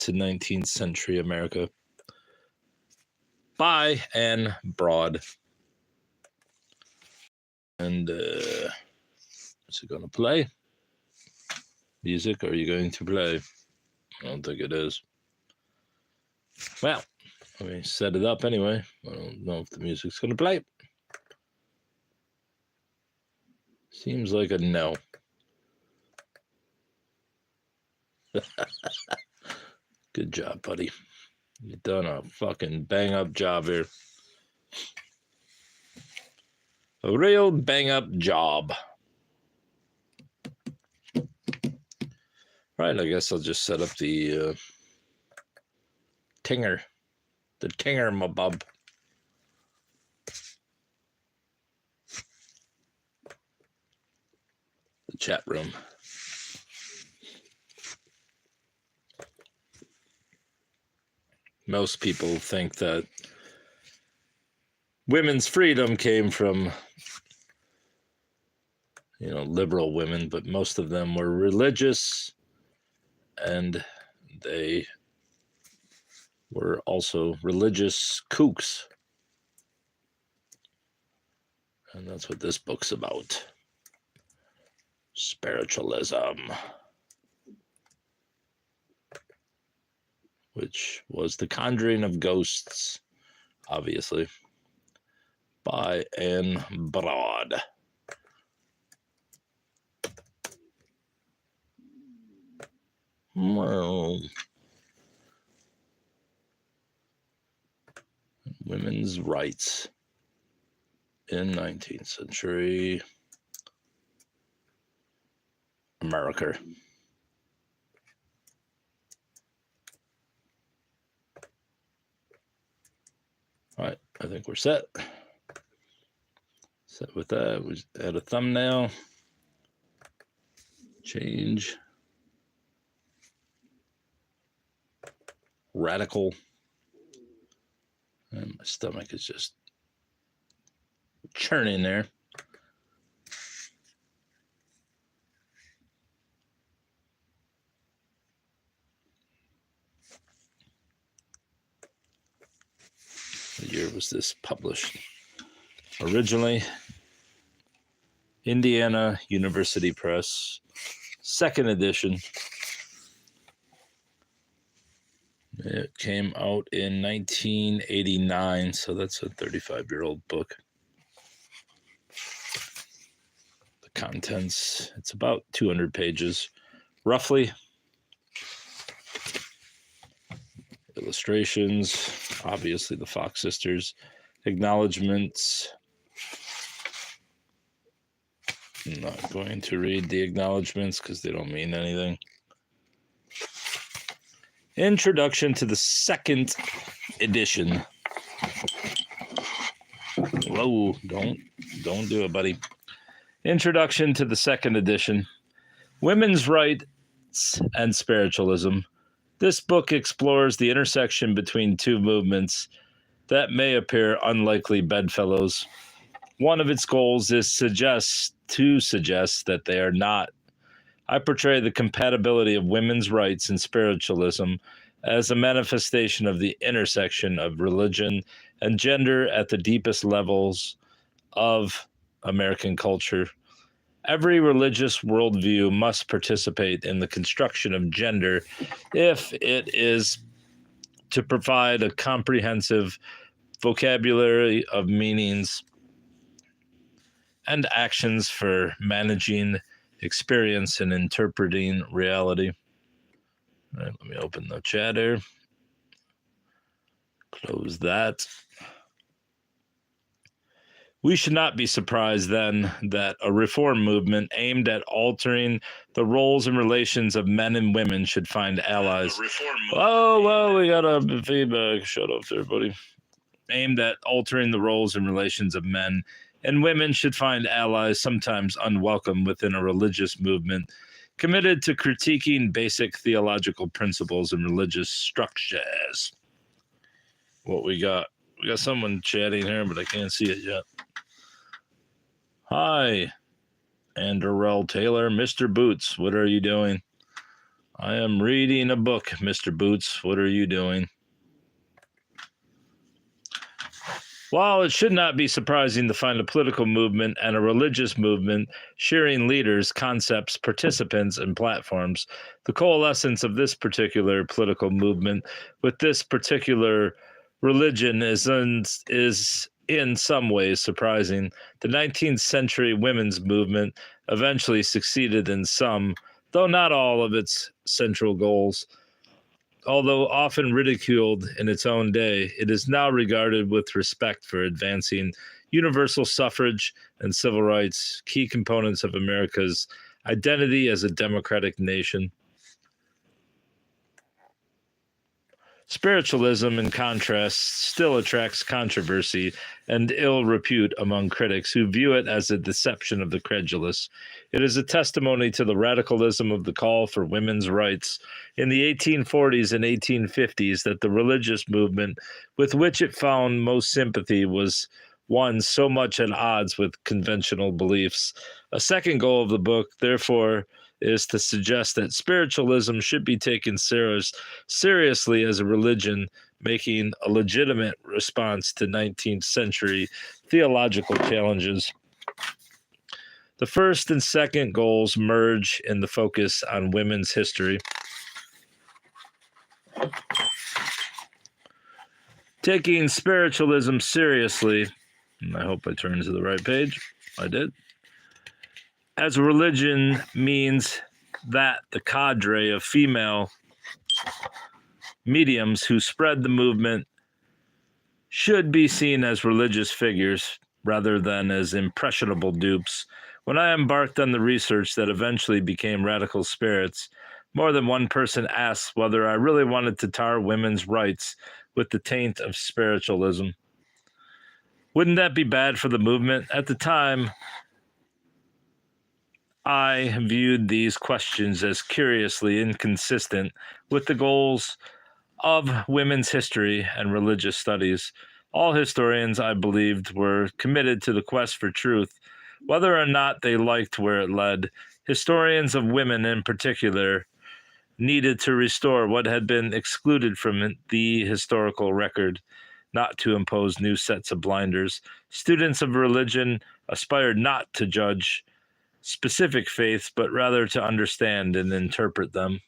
to 19th Century America by Anne Braude. And is it going to play? Music, are you going to play? I don't think it is. Well, let me set it up anyway. I don't know if the music's going to play. Seems like a no. Good job, buddy. You've done a fucking bang-up job here. A real bang-up job. Right, I guess I'll just set up the tinger. The tinger, my bub. The chat room. Most people think that women's freedom came from, liberal women, but most of them were religious, and they were also religious kooks. And that's what this book's about. Spiritualism. Which was The Conjuring of Ghosts, obviously, by Anne Braude. Well, women's rights in 19th century America. All right, I think we're set. Set with that. We add a thumbnail. Change. Radical. And my stomach is just churning there. What year was this published? Originally, Indiana University Press, second edition. It came out in 1989, so that's a 35-year-old book. The contents, it's about 200 pages, roughly. Illustrations, obviously the Fox sisters. Acknowledgements. I'm not going to read the acknowledgements because they don't mean anything. Introduction to the second edition. Whoa, don't do it, buddy. Introduction to the second edition. Women's rights and spiritualism. This book explores the intersection between two movements that may appear unlikely bedfellows. One of its goals is to suggest that they are not. I portray the compatibility of women's rights and spiritualism as a manifestation of the intersection of religion and gender at the deepest levels of American culture. Every religious worldview must participate in the construction of gender if it is to provide a comprehensive vocabulary of meanings and actions for managing experience and interpreting reality. All right, let me open the chat here. Close that. We should not be surprised then that a reform movement aimed at altering the roles and relations of men and women should find allies. Oh, well, we got a feedback. Shut up there, buddy. Aimed at altering the roles and relations of men and women should find allies, sometimes unwelcome, within a religious movement committed to critiquing basic theological principles and religious structures. What we got? We got someone chatting here, but I can't see it yet. Hi, Anderell Taylor, Mr. Boots. What are you doing? I am reading a book, Mr. Boots. What are you doing? While it should not be surprising to find a political movement and a religious movement sharing leaders, concepts, participants, and platforms, the coalescence of this particular political movement with this particular religion is in some ways surprising. The 19th century women's movement eventually succeeded in some, though not all, of its central goals. Although often ridiculed in its own day, it is now regarded with respect for advancing universal suffrage and civil rights, key components of America's identity as a democratic nation. Spiritualism, in contrast, still attracts controversy and ill repute among critics who view it as a deception of the credulous. It is a testimony to the radicalism of the call for women's rights in the 1840s and 1850s that the religious movement with which it found most sympathy was one so much at odds with conventional beliefs. A second goal of the book, therefore, is to suggest that spiritualism should be taken seriously as a religion, making a legitimate response to 19th century theological challenges. The first and second goals merge in the focus on women's history. Taking spiritualism seriously, and I hope I turned to the right page. I did. As a religion means that the cadre of female mediums who spread the movement should be seen as religious figures rather than as impressionable dupes. When I embarked on the research that eventually became Radical Spirits, more than one person asked whether I really wanted to tar women's rights with the taint of spiritualism. Wouldn't that be bad for the movement? At the time, I viewed these questions as curiously inconsistent with the goals of women's history and religious studies. All historians, I believed, were committed to the quest for truth, whether or not they liked where it led. Historians of women in particular needed to restore what had been excluded from the historical record, not to impose new sets of blinders. Students of religion aspired not to judge specific faiths, but rather to understand and interpret them.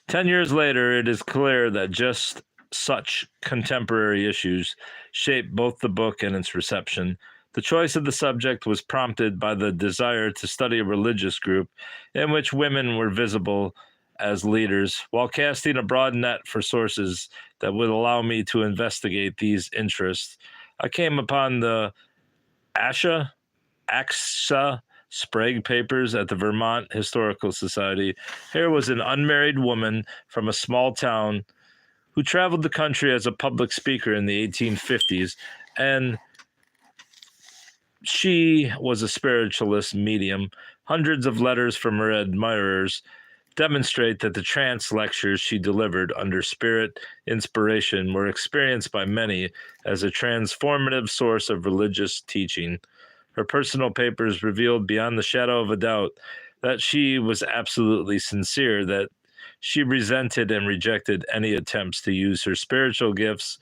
Ten years later, it is clear that just such contemporary issues shape both the book and its reception. The choice of the subject was prompted by the desire to study a religious group in which women were visible as leaders, while casting a broad net for sources that would allow me to investigate these interests. I came upon the Axa Sprague papers at the Vermont Historical Society. Here was an unmarried woman from a small town who traveled the country as a public speaker in the 1850s, and she was a spiritualist medium. Hundreds of letters from her admirers demonstrate that the trance lectures she delivered under spirit inspiration were experienced by many as a transformative source of religious teaching. Her personal papers revealed beyond the shadow of a doubt that she was absolutely sincere, that she resented and rejected any attempts to use her spiritual gifts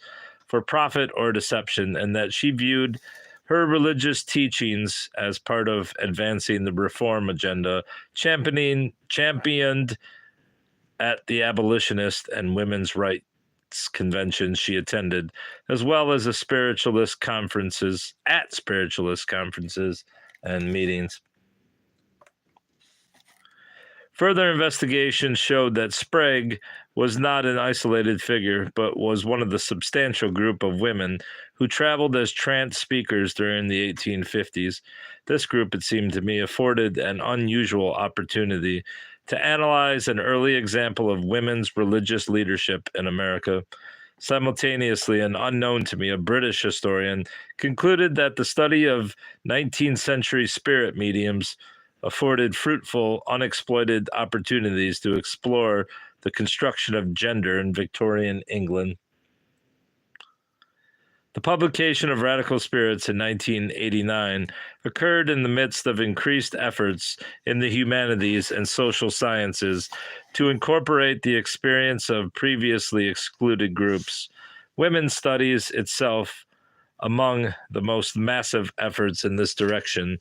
for profit or deception, and that she viewed her religious teachings as part of advancing the reform agenda, championed at the abolitionist and women's rights conventions she attended, as well as spiritualist conferences and meetings. Further investigation showed that Sprague was not an isolated figure, but was one of the substantial group of women who traveled as trance speakers during the 1850s. This group, it seemed to me, afforded an unusual opportunity to analyze an early example of women's religious leadership in America. Simultaneously, and unknown to me, a British historian concluded that the study of 19th century spirit mediums afforded fruitful, unexploited opportunities to explore the construction of gender in Victorian England. The publication of Radical Spirits in 1989 occurred in the midst of increased efforts in the humanities and social sciences to incorporate the experience of previously excluded groups. Women's studies itself, among the most massive efforts in this direction,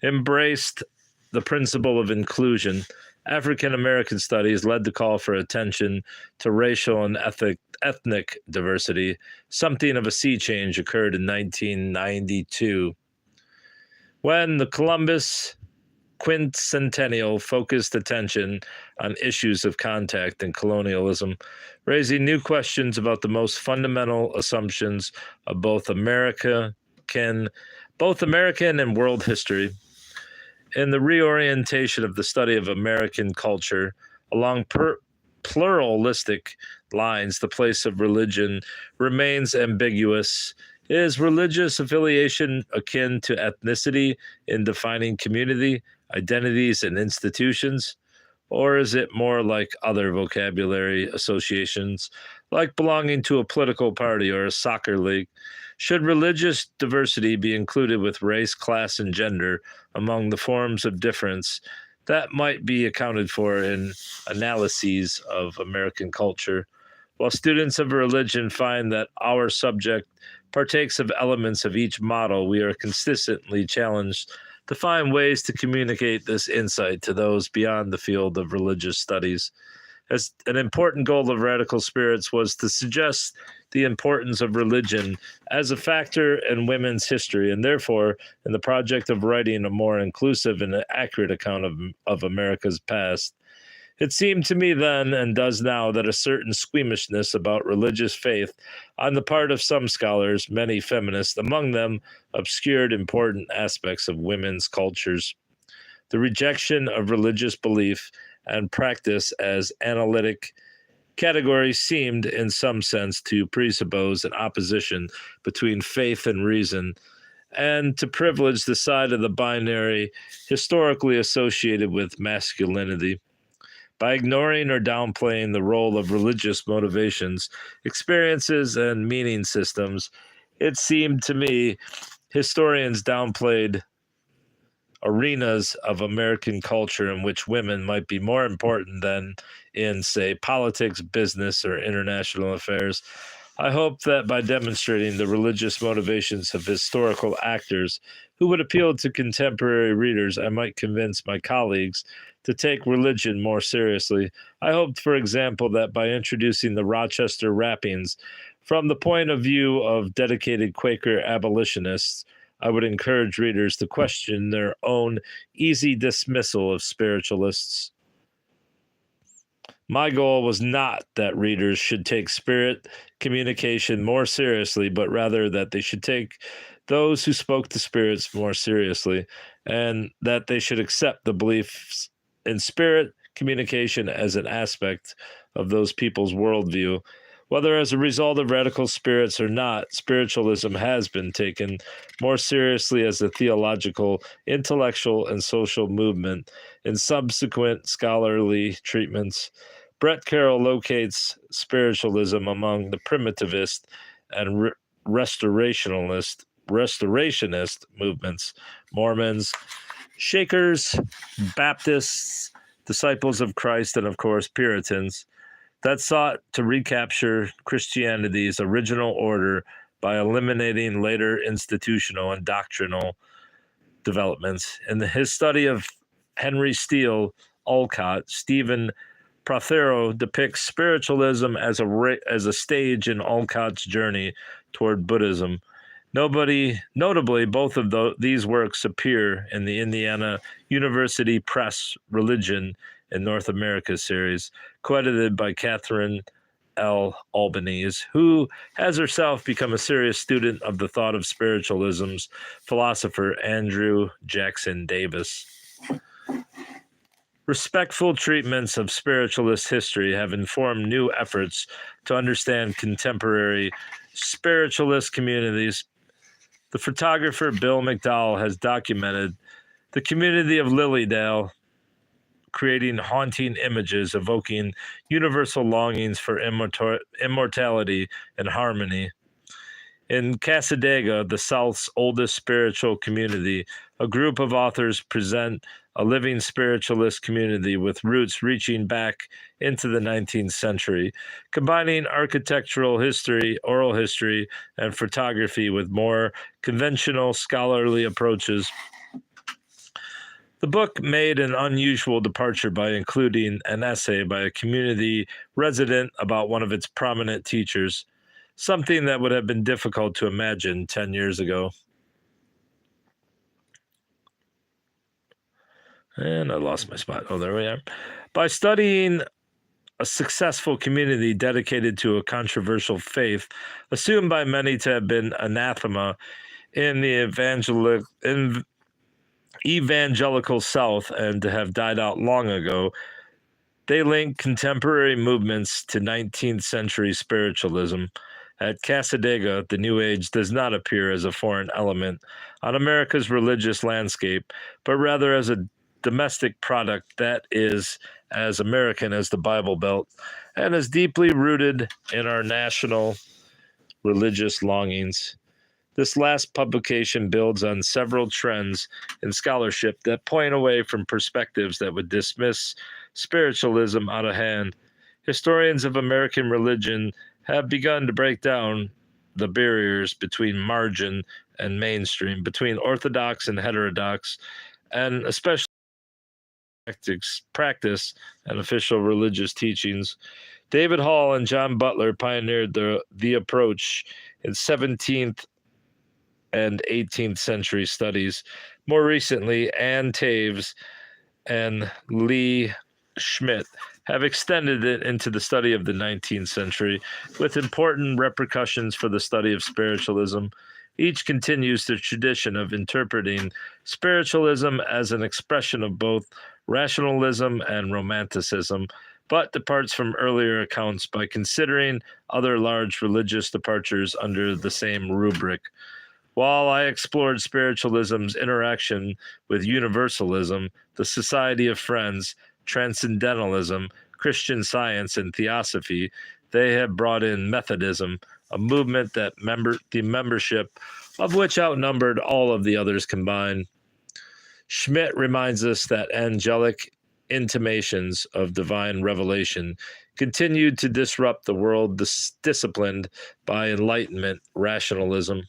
embraced the principle of inclusion. African American studies led the call for attention to racial and ethnic diversity. Something of a sea change occurred in 1992 when the Columbus quincentennial focused attention on issues of contact and colonialism, raising new questions about the most fundamental assumptions of both American and world history. In the reorientation of the study of American culture along pluralistic lines, the place of religion remains ambiguous. Is religious affiliation akin to ethnicity in defining community, identities, and institutions? Or is it more like other vocabulary associations, like belonging to a political party or a soccer league? Should religious diversity be included with race, class, and gender among the forms of difference that might be accounted for in analyses of American culture? While students of religion find that our subject partakes of elements of each model, we are consistently challenged to find ways to communicate this insight to those beyond the field of religious studies. As an important goal of Radical Spirits was to suggest the importance of religion as a factor in women's history, and therefore in the project of writing a more inclusive and accurate account of America's past. It seemed to me then, and does now, that a certain squeamishness about religious faith on the part of some scholars, many feminists among them, obscured important aspects of women's cultures. The rejection of religious belief and practice as analytic categories seemed, in some sense, to presuppose an opposition between faith and reason, and to privilege the side of the binary historically associated with masculinity. By ignoring or downplaying the role of religious motivations, experiences, and meaning systems, it seemed to me historians downplayed arenas of American culture in which women might be more important than in, say, politics, business, or international affairs. I hope that by demonstrating the religious motivations of historical actors who would appeal to contemporary readers, I might convince my colleagues to take religion more seriously. I hoped, for example, that by introducing the Rochester rappings from the point of view of dedicated Quaker abolitionists, I would encourage readers to question their own easy dismissal of spiritualists. My goal was not that readers should take spirit communication more seriously, but rather that they should take those who spoke to spirits more seriously, and that they should accept the beliefs in spirit communication as an aspect of those people's worldview. Whether as a result of Radical Spirits or not, spiritualism has been taken more seriously as a theological, intellectual, and social movement in subsequent scholarly treatments. Brett Carroll locates spiritualism among the primitivist and restorationist movements, Mormons, Shakers, Baptists, Disciples of Christ, and of course, Puritans, that sought to recapture Christianity's original order by eliminating later institutional and doctrinal developments. In his study of Henry Steele Olcott, Stephen Prothero depicts spiritualism as a stage in Olcott's journey toward Buddhism. Notably, both of these works appear in the Indiana University Press Religion in North America series, co-edited by Catherine L. Albanese, who has herself become a serious student of the thought of spiritualism's philosopher Andrew Jackson Davis. Respectful treatments of spiritualist history have informed new efforts to understand contemporary spiritualist communities. The photographer Bill McDowell has documented the community of Lilydale, creating haunting images evoking universal longings for immortality and harmony. In Casadega, the South's oldest spiritual community, a group of authors present a living spiritualist community with roots reaching back into the 19th century, combining architectural history, oral history, and photography with more conventional scholarly approaches. The book made an unusual departure by including an essay by a community resident about one of its prominent teachers, something that would have been difficult to imagine 10 years ago. And I lost my spot. Oh, there we are. By studying a successful community dedicated to a controversial faith, assumed by many to have been anathema in the evangelical South and to have died out long ago, they link contemporary movements to 19th century spiritualism. At Casadega, the New Age does not appear as a foreign element on America's religious landscape, but rather as a domestic product that is as American as the Bible Belt and is deeply rooted in our national religious longings. This last publication builds on several trends in scholarship that point away from perspectives that would dismiss spiritualism out of hand. Historians of American religion have begun to break down the barriers between margin and mainstream, between orthodox and heterodox, and especially practice and official religious teachings. David Hall and John Butler pioneered the approach in 17th and 18th century studies. More recently, Ann Taves and Lee Schmidt have extended it into the study of the 19th century, with important repercussions for the study of spiritualism. Each continues the tradition of interpreting spiritualism as an expression of both rationalism and romanticism, but departs from earlier accounts by considering other large religious departures under the same rubric. While I explored spiritualism's interaction with universalism, the Society of Friends, transcendentalism, Christian Science, and Theosophy, they have brought in Methodism, a movement that the membership of which outnumbered all of the others combined. Schmidt reminds us that angelic intimations of divine revelation continued to disrupt the world disciplined by Enlightenment rationalism.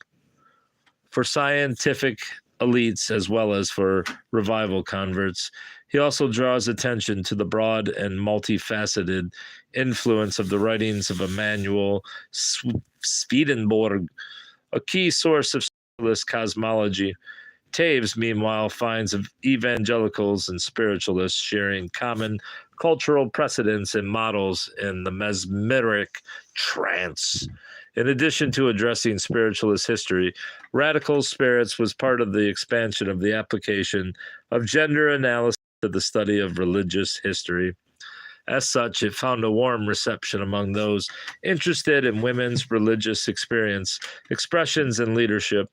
For scientific elites as well as for revival converts, he also draws attention to the broad and multifaceted influence of the writings of Emanuel Swedenborg, a key source of spiritualist cosmology. Taves, meanwhile, finds of evangelicals and spiritualists sharing common cultural precedents and models in the mesmeric trance. In addition to addressing spiritualist history, Radical Spirits was part of the expansion of the application of gender analysis to the study of religious history. As such, it found a warm reception among those interested in women's religious experience, expressions, and leadership.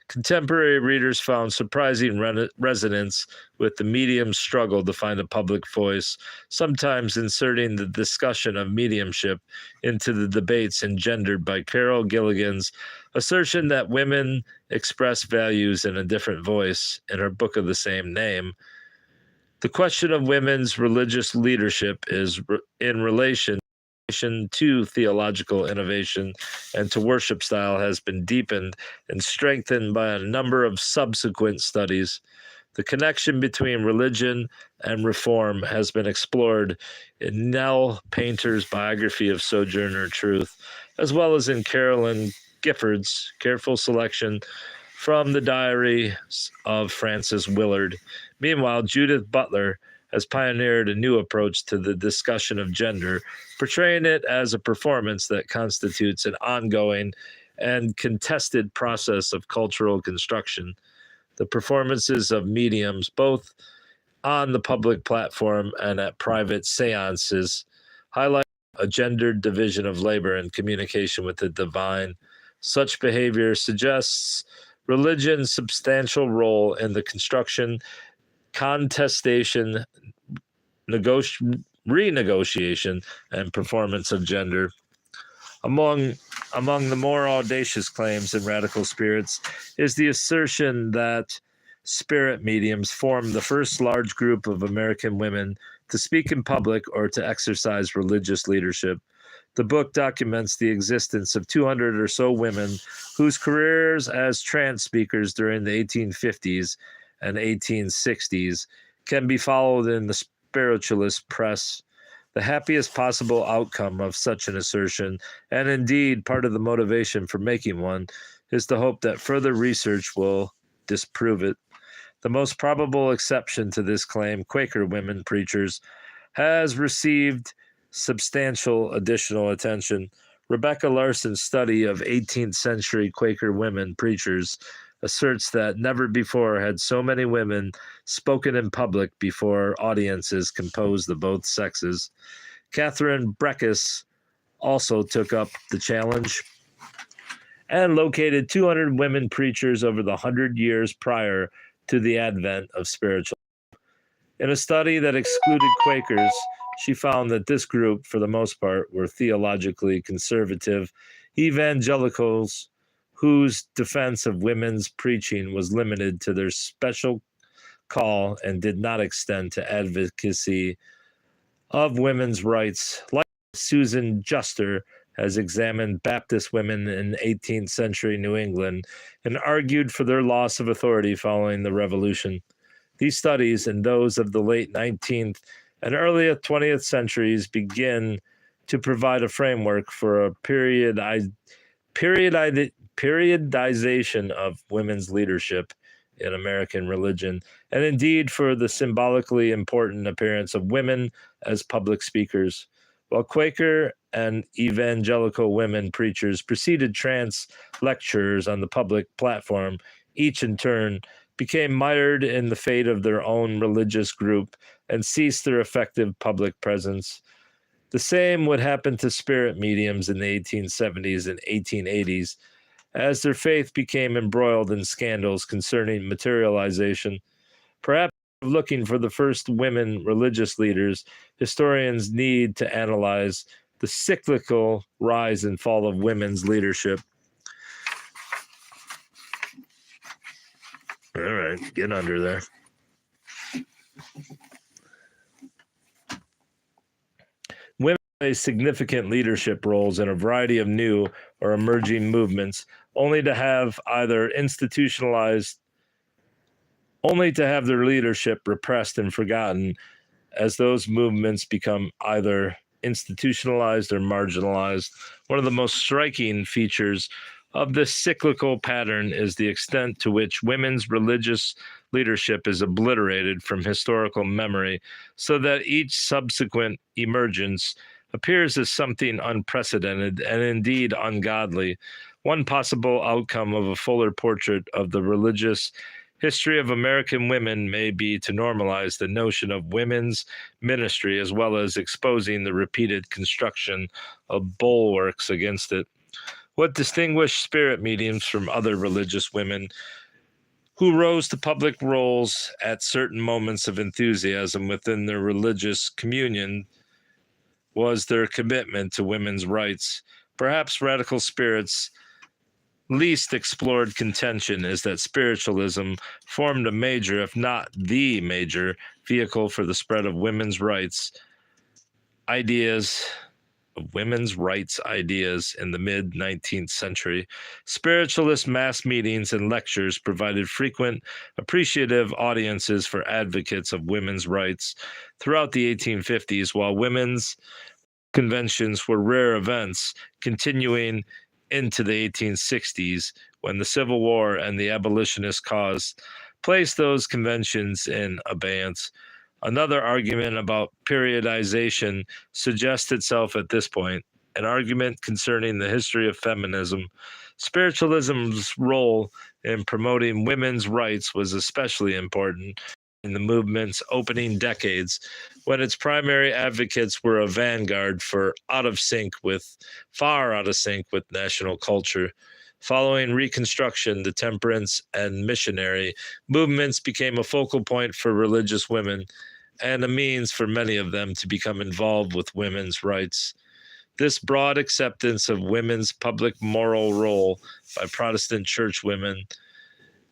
Contemporary readers found surprising resonance with the medium's struggle to find a public voice, sometimes inserting the discussion of mediumship into the debates engendered by Carol Gilligan's assertion that women express values in a different voice in her book of the same name. The question of women's religious leadership is in relation to theological innovation and to worship style has been deepened and strengthened by a number of subsequent studies. The connection between religion and reform has been explored in Nell Painter's biography of Sojourner Truth, as well as in Carolyn Gifford's careful selection from the diary of Frances Willard. Meanwhile, Judith Butler has pioneered a new approach to the discussion of gender, portraying it as a performance that constitutes an ongoing and contested process of cultural construction. The performances of mediums, both on the public platform and at private seances, highlight a gendered division of labor and communication with the divine. Such behavior suggests religion's substantial role in the construction, contestation, renegotiation, and performance of gender. Among the more audacious claims in radical spirits is the assertion that spirit mediums formed the first large group of American women to speak in public or to exercise religious leadership. The book documents the existence of 200 or so women whose careers as trance speakers during the 1850s and 1860s can be followed in the spiritualist press. The happiest possible outcome of such an assertion, and indeed part of the motivation for making one, is the hope that further research will disprove it. The most probable exception to this claim, Quaker women preachers, has received substantial additional attention. Rebecca Larson's study of 18th-century Quaker women preachers asserts that never before had so many women spoken in public before audiences composed of both sexes. Catherine Breckus also took up the challenge and located 200 women preachers over the 100 years prior to the advent of spiritualism. In a study that excluded Quakers, she found that this group, for the most part, were theologically conservative evangelicals whose defense of women's preaching was limited to their special call and did not extend to advocacy of women's rights. Like Susan Juster has examined Baptist women in 18th century New England and argued for their loss of authority following the Revolution. These studies and those of the late 19th and early 20th centuries begin to provide a framework for a periodization of women's leadership in American religion, and indeed for the symbolically important appearance of women as public speakers. While Quaker and evangelical women preachers preceded trance lecturers on the public platform, each in turn became mired in the fate of their own religious group and ceased their effective public presence. The same would happen to spirit mediums in the 1870s and 1880s, as their faith became embroiled in scandals concerning materialization. Perhaps looking for the first women religious leaders, historians need to analyze the cyclical rise and fall of women's leadership. All right, get under there. Women play significant leadership roles in a variety of new or emerging movements, only to have their leadership repressed and forgotten as those movements become either institutionalized or marginalized. One of the most striking features of this cyclical pattern is the extent to which women's religious leadership is obliterated from historical memory, so that each subsequent emergence appears as something unprecedented and indeed ungodly. One possible outcome of a fuller portrait of the religious history of American women may be to normalize the notion of women's ministry, as well as exposing the repeated construction of bulwarks against it. What distinguished spirit mediums from other religious women who rose to public roles at certain moments of enthusiasm within their religious communion was their commitment to women's rights. Perhaps radical spirits' least explored contention is that spiritualism formed a major, if not the major, vehicle for the spread of women's rights ideas in the mid-19th century. Spiritualist mass meetings and lectures provided frequent, appreciative audiences for advocates of women's rights. Throughout the 1850s, while women's conventions were rare events, continuing into the 1860s, when the Civil War and the abolitionist cause placed those conventions in abeyance. Another argument about periodization suggests itself at this point, an argument concerning the history of feminism. Spiritualism's role in promoting women's rights was especially important in the movement's opening decades, when its primary advocates were a vanguard for far out of sync with national culture. Following Reconstruction, the temperance and missionary movements became a focal point for religious women and a means for many of them to become involved with women's rights. This broad acceptance of women's public moral role by Protestant church women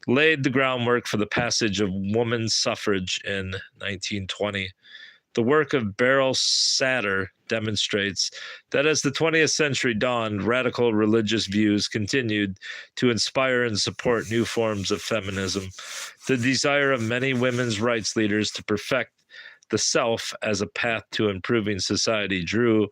laid the groundwork for the passage of women's suffrage in 1920. The work of Beryl Satter demonstrates that as the 20th century dawned, radical religious views continued to inspire and support new forms of feminism. The desire of many women's rights leaders to perfect the self as a path to improving society drew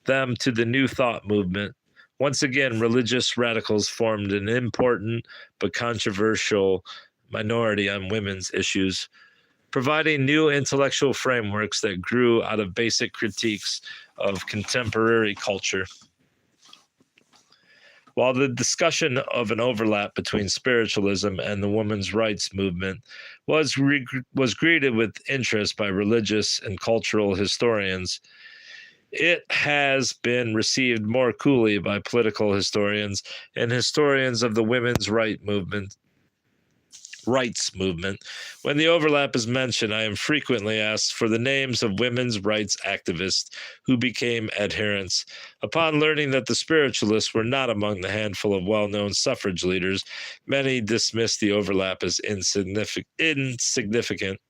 them to the New Thought movement. Once again, religious radicals formed an important but controversial minority on women's issues, providing new intellectual frameworks that grew out of basic critiques of contemporary culture. While the discussion of an overlap between spiritualism and the women's rights movement was greeted with interest by religious and cultural historians, it has been received more coolly by political historians and historians of the women's rights movement. When the overlap is mentioned, I am frequently asked for the names of women's rights activists who became adherents. Upon learning that the spiritualists were not among the handful of well-known suffrage leaders, many dismissed the overlap as insignificant.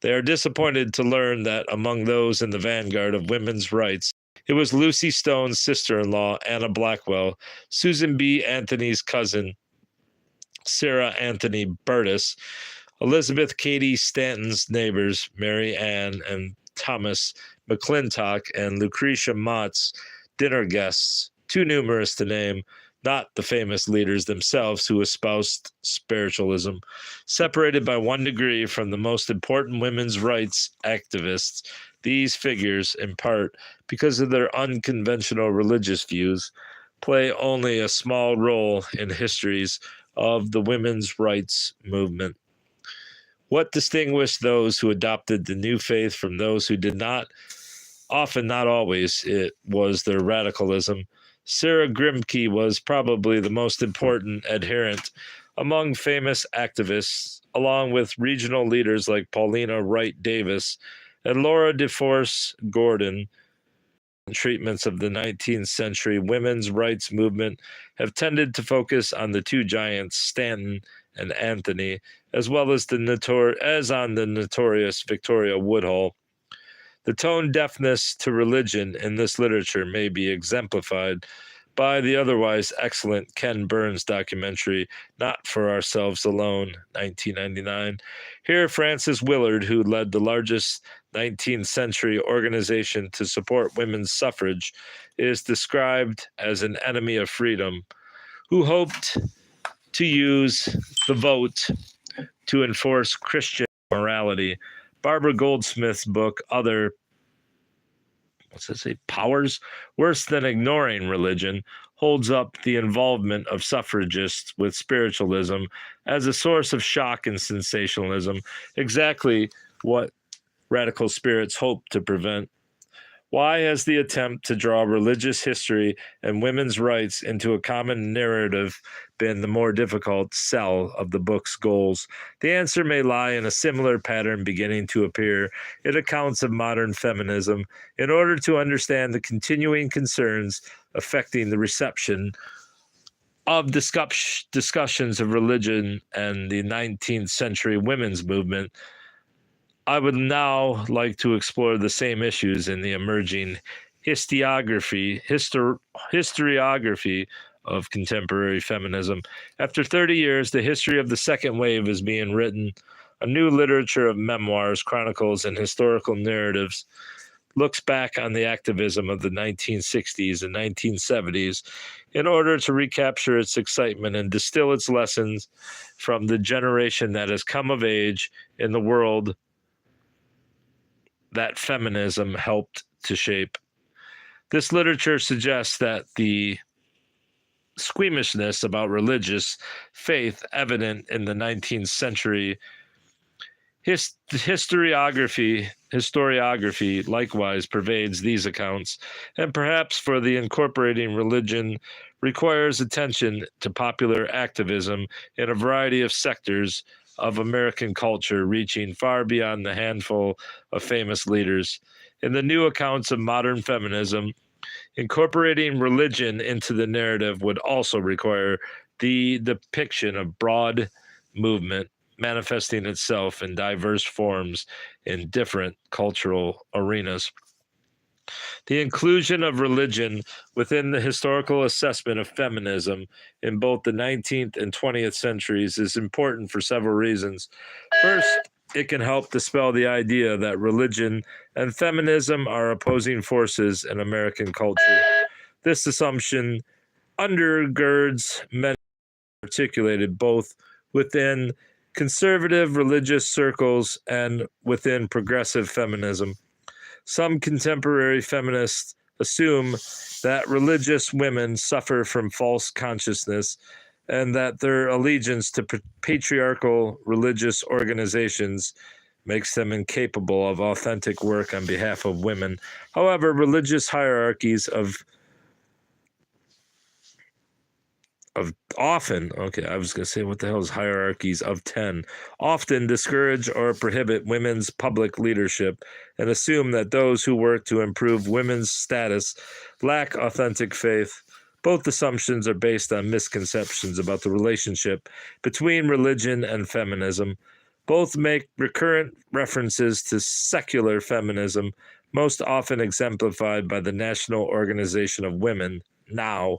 They are disappointed to learn that among those in the vanguard of women's rights, it was Lucy Stone's sister-in-law, Anna Blackwell, Susan B. Anthony's cousin, Sarah Anthony Burtis, Elizabeth Cady Stanton's neighbors, Mary Ann and Thomas McClintock, and Lucretia Mott's dinner guests, too numerous to name, not the famous leaders themselves who espoused spiritualism. Separated by 1 degree from the most important women's rights activists, these figures, in part because of their unconventional religious views, play only a small role in histories of the women's rights movement. What distinguished those who adopted the new faith from those who did not? Often, not always, it was their radicalism. Sarah Grimke was probably the most important adherent among famous activists, along with regional leaders like Paulina Wright Davis and Laura DeForce Gordon. Treatments of the 19th century women's rights movement have tended to focus on the two giants, Stanton and Anthony, as well as on the notorious Victoria Woodhull. The tone deafness to religion in this literature may be exemplified by the otherwise excellent Ken Burns documentary, Not for Ourselves Alone, 1999. Here, Frances Willard, who led the largest 19th century organization to support women's suffrage, is described as an enemy of freedom who hoped to use the vote to enforce Christian morality. Barbara Goldsmith's book, Other Powers Worse Than Ignoring Religion, holds up the involvement of suffragists with spiritualism as a source of shock and sensationalism, exactly what radical spirits hope to prevent. Why has the attempt to draw religious history and women's rights into a common narrative been the more difficult sell of the book's goals? The answer may lie in a similar pattern beginning to appear in accounts of modern feminism. In order to understand the continuing concerns affecting the reception of discussions of religion and the 19th century women's movement, I would now like to explore the same issues in the emerging historiography of contemporary feminism. After 30 years, the history of the second wave is being written. A new literature of memoirs, chronicles, and historical narratives looks back on the activism of the 1960s and 1970s in order to recapture its excitement and distill its lessons from the generation that has come of age in the world that feminism helped to shape. This literature suggests that the squeamishness about religious faith evident in the 19th century historiography likewise pervades these accounts, and perhaps for the incorporating religion requires attention to popular activism in a variety of sectors of American culture, reaching far beyond the handful of famous leaders. In the new accounts of modern feminism, Incorporating religion into the narrative would also require the depiction of broad movement manifesting itself in diverse forms in different cultural arenas. The inclusion of religion within the historical assessment of feminism in both the 19th and 20th centuries is important for several reasons. First, it can help dispel the idea that religion and feminism are opposing forces in American culture. This assumption undergirds many articulated both within conservative religious circles and within progressive feminism. Some contemporary feminists assume that religious women suffer from false consciousness and that their allegiance to patriarchal religious organizations makes them incapable of authentic work on behalf of women. However, religious hierarchies of often, okay, I was going to say, what the hell is hierarchies of 10? Often discourage or prohibit women's public leadership and assume that those who work to improve women's status lack authentic faith. Both assumptions are based on misconceptions about the relationship between religion and feminism. Both make recurrent references to secular feminism, most often exemplified by the National Organization of Women, NOW.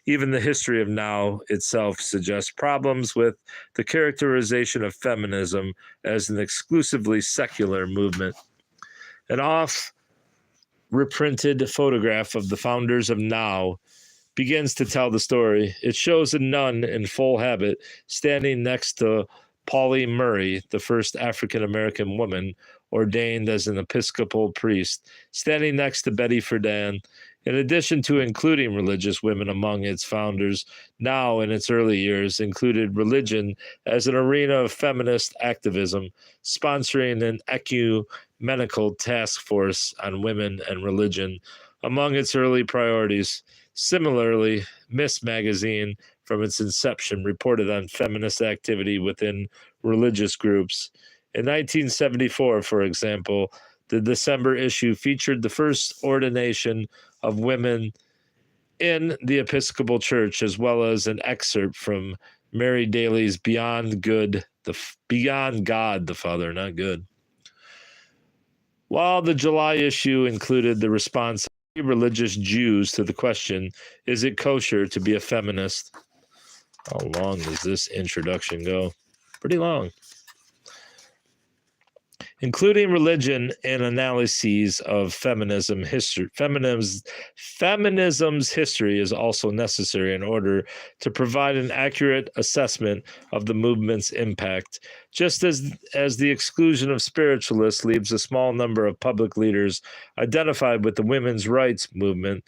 Even the history of NOW itself suggests problems with the characterization of feminism as an exclusively secular movement. An off-reprinted photograph of the founders of NOW begins to tell the story. It shows a nun in full habit standing next to Pauli Murray, the first African-American woman ordained as an Episcopal priest, standing next to Betty Friedan. In addition to including religious women among its founders, NOW in its early years included religion as an arena of feminist activism, sponsoring an ecumenical task force on women and religion among its early priorities. Similarly, Miss Magazine, from its inception, reported on feminist activity within religious groups. In 1974, for example, the December issue featured the first ordination of women in the Episcopal Church, as well as an excerpt from Mary Daly's Beyond God the Father, not good. While the July issue included the response of religious Jews to the question, is it kosher to be a feminist? How long does this introduction go? Pretty long. Including religion in analyses of feminism's history is also necessary in order to provide an accurate assessment of the movement's impact. Just as the exclusion of spiritualists leaves a small number of public leaders identified with the women's rights movement,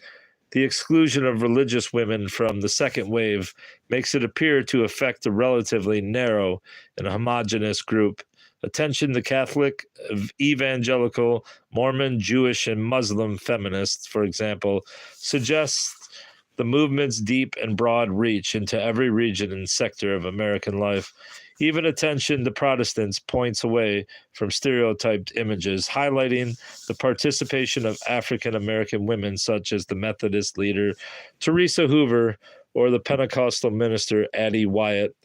the exclusion of religious women from the second wave makes it appear to affect a relatively narrow and homogeneous group. Attention to Catholic, evangelical, Mormon, Jewish, and Muslim feminists, for example, suggests the movement's deep and broad reach into every region and sector of American life. Even attention to Protestants points away from stereotyped images, highlighting the participation of African American women such as the Methodist leader Teresa Hoover or the Pentecostal minister Addie Wyatt.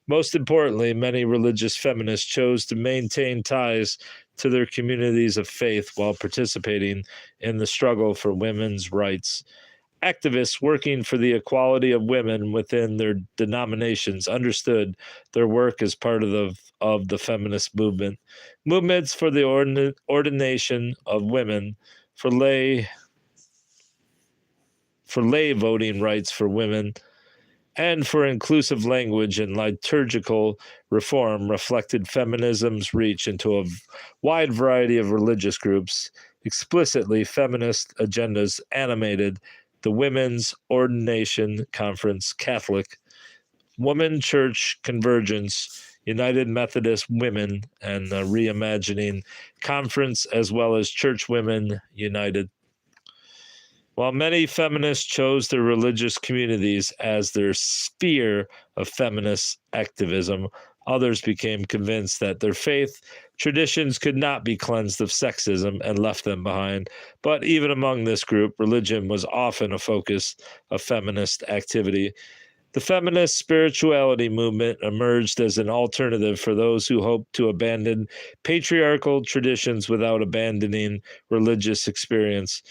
Most importantly, many religious feminists chose to maintain ties to their communities of faith while participating in the struggle for women's rights. Activists working for the equality of women within their denominations understood their work as part of the feminist movement. Movements for the ordination of women, for lay voting rights for women, and for inclusive language and liturgical reform reflected feminism's reach into a wide variety of religious groups. Explicitly, feminist agendas animated the Women's Ordination Conference, Catholic, Woman Church Convergence, United Methodist Women, and the Reimagining Conference, as well as Church Women United. While many feminists chose their religious communities as their sphere of feminist activism, Others became convinced that their faith traditions could not be cleansed of sexism and left them behind. But even among this group, religion was often a focus of feminist activity. The feminist spirituality movement emerged as an alternative for those who hoped to abandon patriarchal traditions without abandoning religious experience.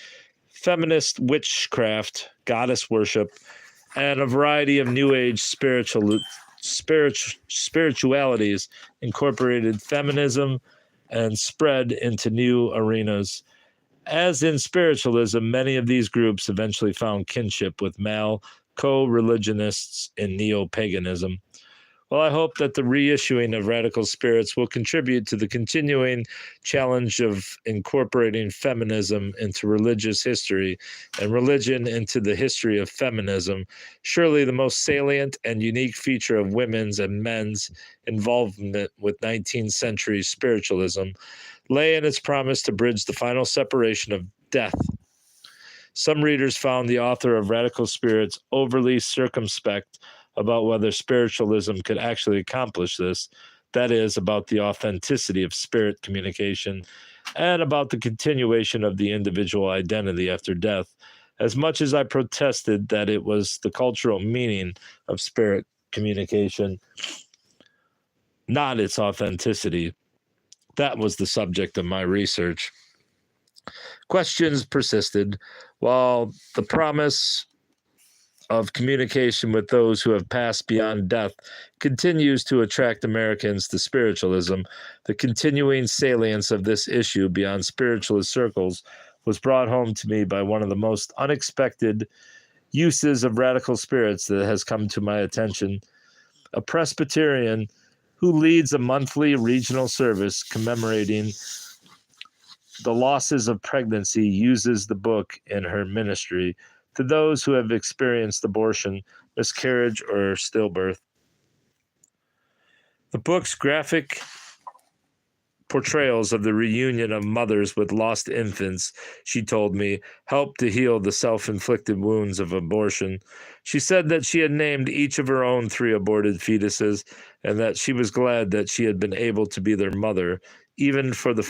Feminist witchcraft, goddess worship, and a variety of New Age spiritualities incorporated feminism and spread into new arenas. As in spiritualism, many of these groups eventually found kinship with male co-religionists in neo-paganism. Well, I hope that the reissuing of Radical Spirits will contribute to the continuing challenge of incorporating feminism into religious history and religion into the history of feminism. Surely the most salient and unique feature of women's and men's involvement with 19th century spiritualism lay in its promise to bridge the final separation of death. Some readers found the author of Radical Spirits overly circumspect about whether spiritualism could actually accomplish this, that is, about the authenticity of spirit communication and about the continuation of the individual identity after death, as much as I protested that it was the cultural meaning of spirit communication, not its authenticity. That was the subject of my research. Questions persisted, while the promise of communication with those who have passed beyond death continues to attract Americans to spiritualism. The continuing salience of this issue beyond spiritualist circles was brought home to me by one of the most unexpected uses of radical spirits that has come to my attention. A Presbyterian who leads a monthly regional service commemorating the losses of pregnancy uses the book in her ministry to those who have experienced abortion, miscarriage, or stillbirth. The book's graphic portrayals of the reunion of mothers with lost infants, she told me, helped to heal the self-inflicted wounds of abortion. She said that she had named each of her own 3 aborted fetuses and that she was glad that she had been able to be their mother, even for the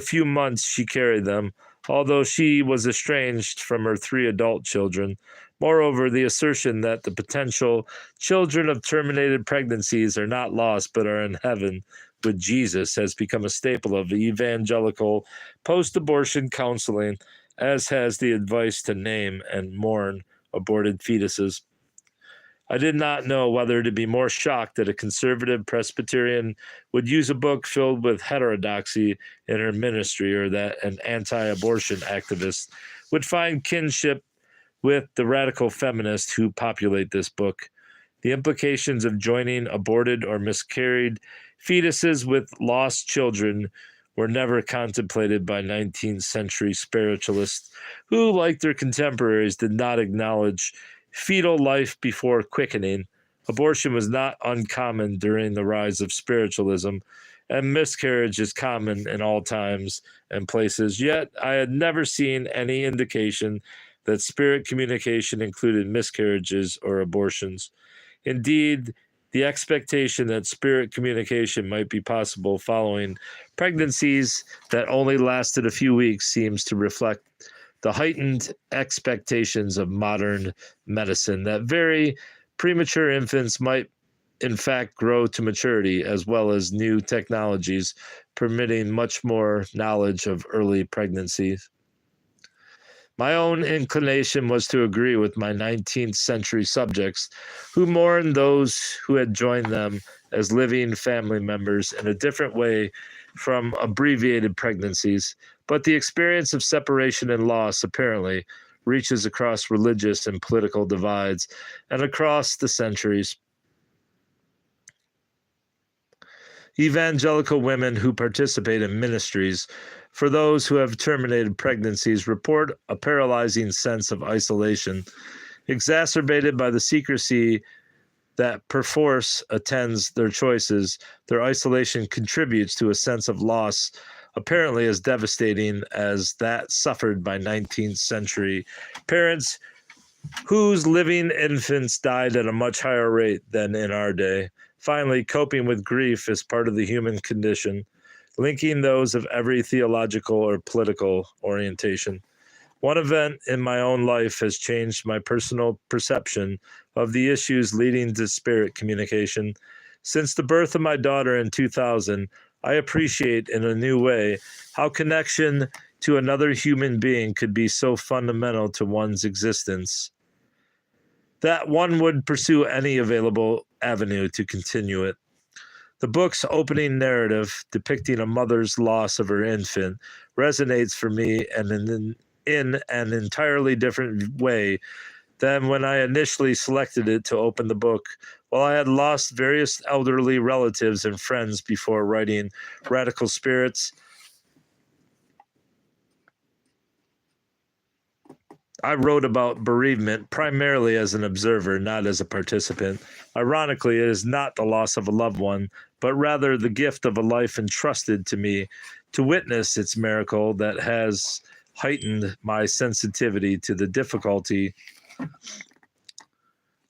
few months she carried them, although she was estranged from her 3 adult children. Moreover, the assertion that the potential children of terminated pregnancies are not lost but are in heaven with Jesus has become a staple of evangelical post-abortion counseling, as has the advice to name and mourn aborted fetuses. I did not know whether to be more shocked that a conservative Presbyterian would use a book filled with heterodoxy in her ministry, or that an anti-abortion activist would find kinship with the radical feminists who populate this book. The implications of joining aborted or miscarried fetuses with lost children were never contemplated by 19th century spiritualists who, like their contemporaries, did not acknowledge fetal life before quickening. Abortion was not uncommon during the rise of spiritualism, and miscarriage is common in all times and places. Yet I had never seen any indication that spirit communication included miscarriages or abortions. Indeed, the expectation that spirit communication might be possible following pregnancies that only lasted a few weeks seems to reflect the heightened expectations of modern medicine that very premature infants might in fact grow to maturity, as well as new technologies permitting much more knowledge of early pregnancies. My own inclination was to agree with my 19th century subjects who mourned those who had joined them as living family members in a different way from abbreviated pregnancies, but the experience of separation and loss apparently reaches across religious and political divides and across the centuries. Evangelical women who participate in ministries for those who have terminated pregnancies report a paralyzing sense of isolation, exacerbated by the secrecy that perforce attends their choices. Their isolation contributes to a sense of loss apparently as devastating as that suffered by 19th century parents whose living infants died at a much higher rate than in our day. Finally, coping with grief is part of the human condition, linking those of every theological or political orientation. One event in my own life has changed my personal perception of the issues leading to spirit communication. Since the birth of my daughter in 2000, I appreciate in a new way how connection to another human being could be so fundamental to one's existence that one would pursue any available avenue to continue it. The book's opening narrative, depicting a mother's loss of her infant, resonates for me in an entirely different way than when I initially selected it to open the book. While I had lost various elderly relatives and friends before writing Radical Spirits, I wrote about bereavement primarily as an observer, not as a participant. Ironically, it is not the loss of a loved one, but rather the gift of a life entrusted to me to witness its miracle that has heightened my sensitivity to the difficulty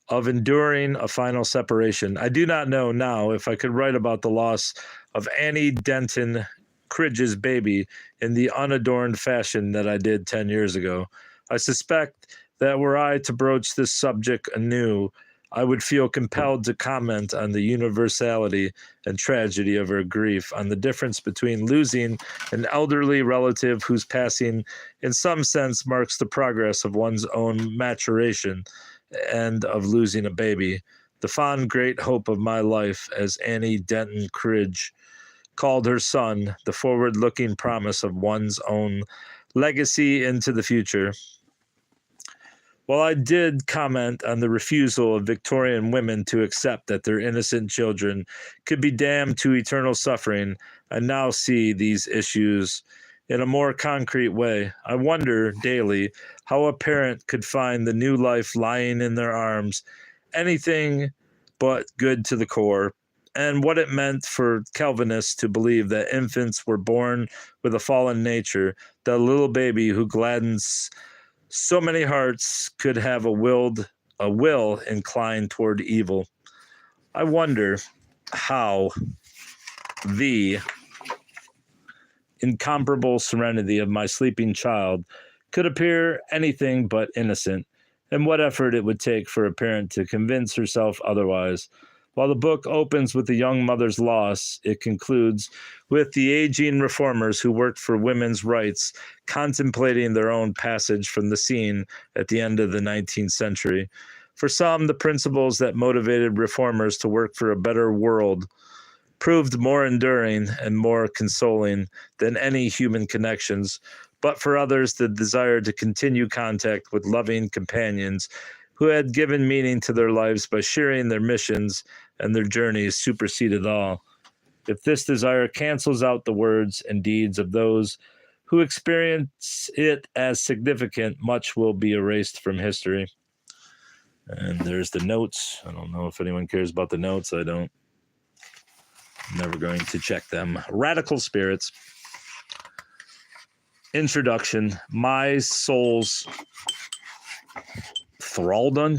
of enduring a final separation. I do not know now if I could write about the loss of Annie Denton Cridge's baby in the unadorned fashion that I did 10 years ago. I suspect that were I to broach this subject anew, I would feel compelled to comment on the universality and tragedy of her grief, on the difference between losing an elderly relative whose passing in some sense marks the progress of one's own maturation, and of losing a baby, the fond great hope of my life, as Annie Denton Cridge called her son, the forward-looking promise of one's own legacy into the future. While I did comment on the refusal of Victorian women to accept that their innocent children could be damned to eternal suffering, I now see these issues in a more concrete way. I wonder daily how a parent could find the new life lying in their arms anything but good to the core, and what it meant for Calvinists to believe that infants were born with a fallen nature, that a little baby who gladdens so many hearts could have a will inclined toward evil. I wonder how the incomparable serenity of my sleeping child could appear anything but innocent, and what effort it would take for a parent to convince herself otherwise. While the book opens with the young mother's loss, it concludes with the aging reformers who worked for women's rights contemplating their own passage from the scene at the end of the 19th century. For some, the principles that motivated reformers to work for a better world proved more enduring and more consoling than any human connections, but for others, the desire to continue contact with loving companions who had given meaning to their lives by sharing their missions and their journeys superseded all. If this desire cancels out the words and deeds of those who experience it as significant, much will be erased from history. And there's the notes. I don't know if anyone cares about the notes. I don't. I'm never going to check them. Radical Spirits. Introduction. My soul's thraldom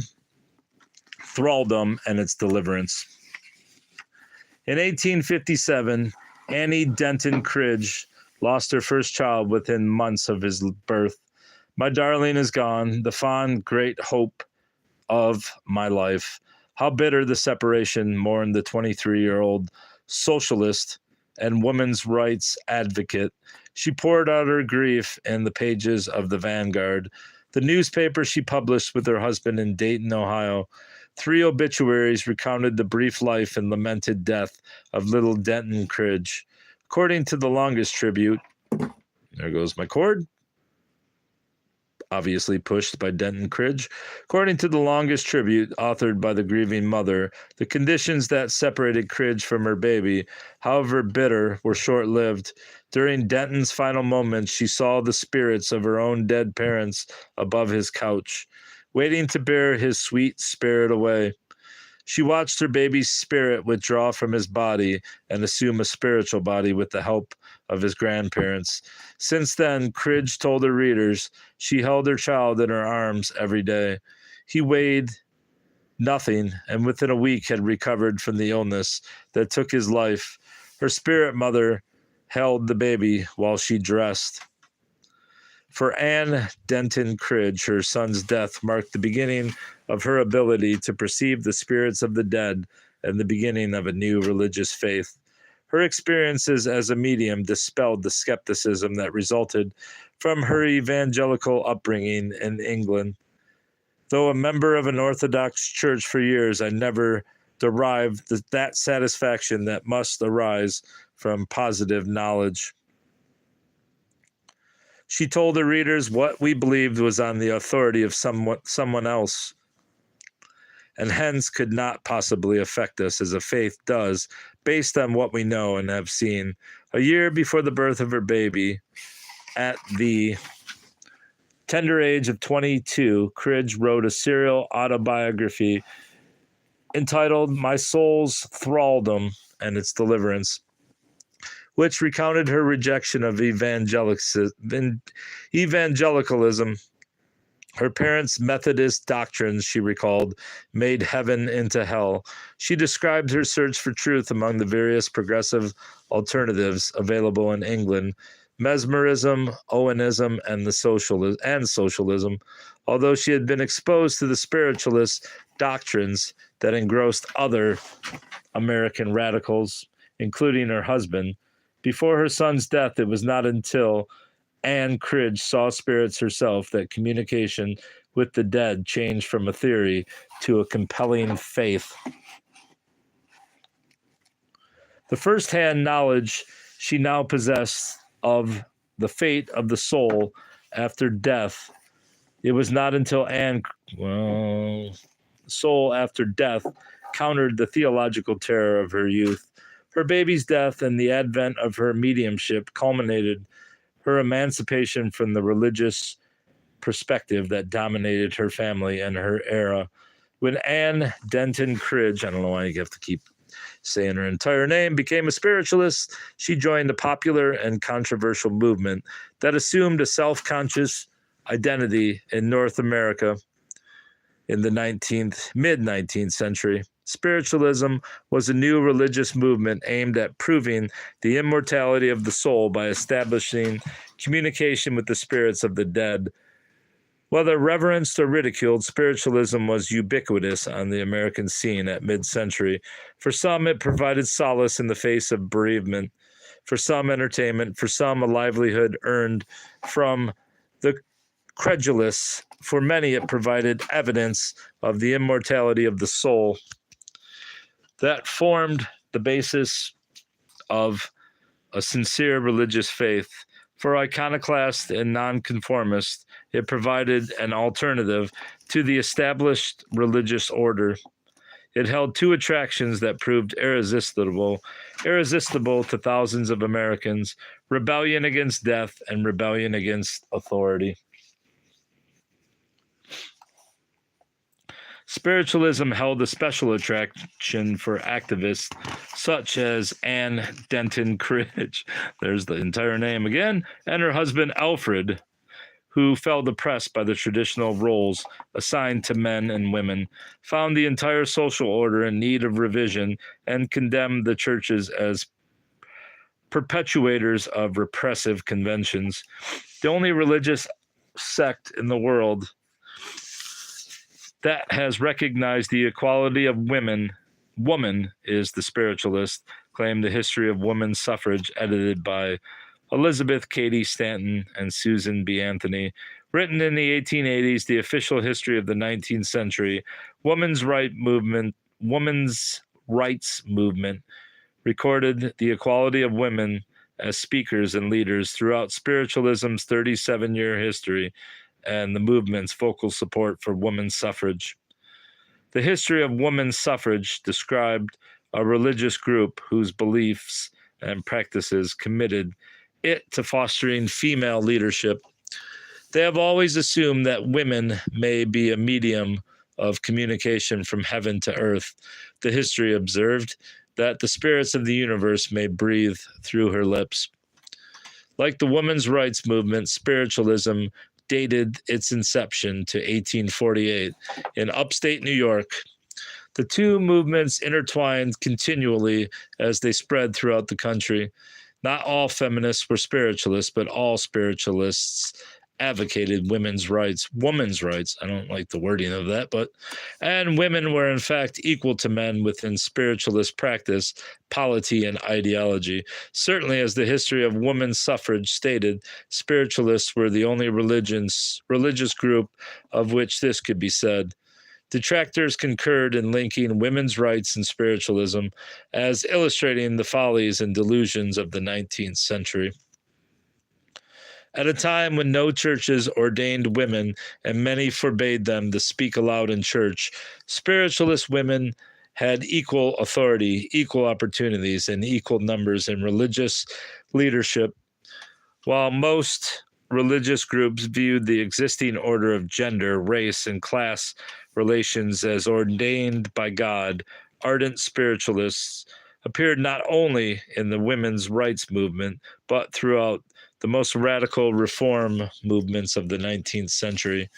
and its deliverance. In 1857, Annie Denton Cridge lost her first child within months of his birth. My darling is gone, the fond great hope of my life. How bitter the separation, mourned the 23-year-old socialist and women's rights advocate. She poured out her grief in the pages of the Vanguard, the newspaper she published with her husband in Dayton, Ohio. 3 obituaries recounted the brief life and lamented death of little Denton Cridge. According to the longest tribute, there goes my cord, obviously pushed by Denton Cridge. According to the longest tribute, authored by the grieving mother, the conditions that separated Cridge from her baby, however bitter, were short-lived. During Denton's final moments, she saw the spirits of her own dead parents above his couch, waiting to bear his sweet spirit away. She watched her baby's spirit withdraw from his body and assume a spiritual body with the help of his grandparents. Since then, Cridge told her readers, she held her child in her arms every day. He weighed nothing, and within a week had recovered from the illness that took his life. Her spirit mother held the baby while she dressed. For Anne Denton Cridge, her son's death marked the beginning of her ability to perceive the spirits of the dead and the beginning of a new religious faith. Her experiences as a medium dispelled the skepticism that resulted from her evangelical upbringing in England. Though a member of an Orthodox church for years, I never derived that satisfaction that must arise from positive knowledge. She told her readers what we believed was on the authority of someone else, and hence could not possibly affect us as a faith does, based on what we know and have seen. A year before the birth of her baby, at the tender age of 22, Cridge wrote a serial autobiography entitled My Soul's Thraldom and Its Deliverance, which recounted her rejection of evangelicalism. Her parents' Methodist doctrines, she recalled, made heaven into hell. She described her search for truth among the various progressive alternatives available in England: mesmerism, Owenism, and socialism. Although she had been exposed to the spiritualist doctrines that engrossed other American radicals, including her husband, before her son's death, it was not until Anne Cridge saw spirits herself that communication with the dead changed from a theory to a compelling faith. The first-hand knowledge she now possessed of the fate of the soul after death, it was not until soul after death countered the theological terror of her youth. Her baby's death and the advent of her mediumship culminated her emancipation from the religious perspective that dominated her family and her era. When Anne Denton Cridge, I don't know why you have to keep saying her entire name, became a spiritualist, she joined a popular and controversial movement that assumed a self-conscious identity in North America in the mid-19th century. Spiritualism was a new religious movement aimed at proving the immortality of the soul by establishing communication with the spirits of the dead. Whether reverenced or ridiculed, spiritualism was ubiquitous on the American scene at mid-century. For some, it provided solace in the face of bereavement. For some, entertainment. For some, a livelihood earned from the credulous. For many, it provided evidence of the immortality of the soul that formed the basis of a sincere religious faith. For iconoclast and nonconformist, it provided an alternative to the established religious order. It held two attractions that proved irresistible to thousands of Americans: rebellion against death and rebellion against authority. Spiritualism held a special attraction for activists such as Anne Denton Cridge, there's the entire name again, and her husband Alfred, who felt oppressed by the traditional roles assigned to men and women, found the entire social order in need of revision, and condemned the churches as perpetuators of repressive conventions. The only religious sect in the world that has recognized the equality of woman is the spiritualist, claimed The History of Women's Suffrage, edited by Elizabeth Cady Stanton and Susan B. Anthony. Written in the 1880s, the official history of the 19th century, women's rights movement recorded the equality of women as speakers and leaders throughout spiritualism's 37-year history and the movement's vocal support for women's suffrage. The History of Women's Suffrage described a religious group whose beliefs and practices committed it to fostering female leadership. They have always assumed that women may be a medium of communication from heaven to earth. The history observed that the spirits of the universe may breathe through her lips. Like the women's rights movement, spiritualism dated its inception to 1848 in upstate New York. The two movements intertwined continually as they spread throughout the country. Not all feminists were spiritualists, but all spiritualists advocated women's rights. I don't like the wording of that, and women were in fact equal to men within spiritualist practice, polity, and ideology. Certainly, as the history of women's suffrage stated, spiritualists were the only religious group of which this could be said. Detractors concurred in linking women's rights and spiritualism as illustrating the follies and delusions of the 19th century. At a time when no churches ordained women and many forbade them to speak aloud in church, spiritualist women had equal authority, equal opportunities, and equal numbers in religious leadership. While most religious groups viewed the existing order of gender, race, and class relations as ordained by God, ardent spiritualists appeared not only in the women's rights movement, but throughout the most radical reform movements of the 19th century.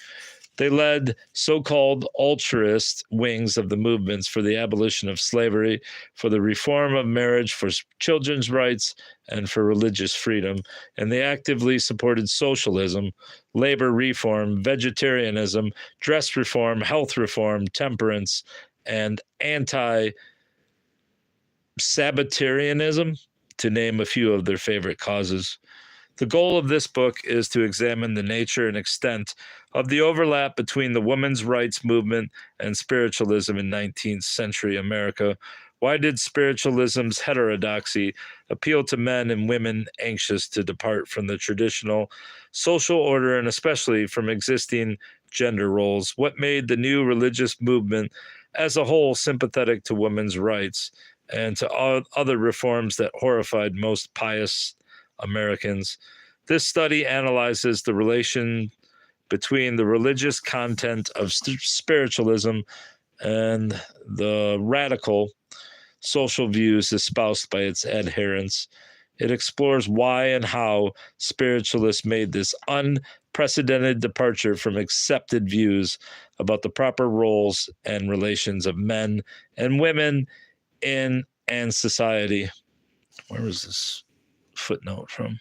They led so-called ultraist wings of the movements for the abolition of slavery, for the reform of marriage, for children's rights, and for religious freedom. And they actively supported socialism, labor reform, vegetarianism, dress reform, health reform, temperance, and anti-Sabbatarianism, to name a few of their favorite causes. The goal of this book is to examine the nature and extent of the overlap between the women's rights movement and spiritualism in 19th century America. Why did spiritualism's heterodoxy appeal to men and women anxious to depart from the traditional social order and especially from existing gender roles? What made the new religious movement as a whole sympathetic to women's rights and to other reforms that horrified most pious Americans? This study analyzes the relation between the religious content of spiritualism and the radical social views espoused by its adherents. It explores why and how spiritualists made this unprecedented departure from accepted views about the proper roles and relations of men and women in and society. Where was this footnote from?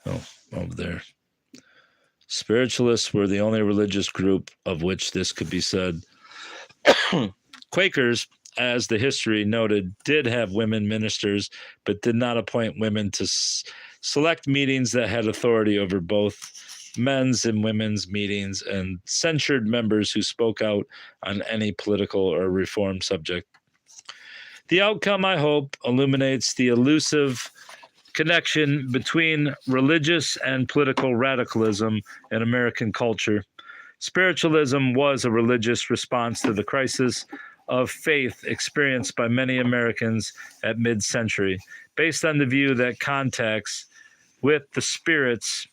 Oh, over there. Spiritualists were the only religious group of which this could be said. Quakers, as the history noted, did have women ministers, but did not appoint women to select meetings that had authority over both men's and women's meetings, and censured members who spoke out on any political or reform subject. The outcome, I hope, illuminates the elusive connection between religious and political radicalism in American culture. Spiritualism was a religious response to the crisis of faith experienced by many Americans at mid-century, based on the view that contacts with the spirits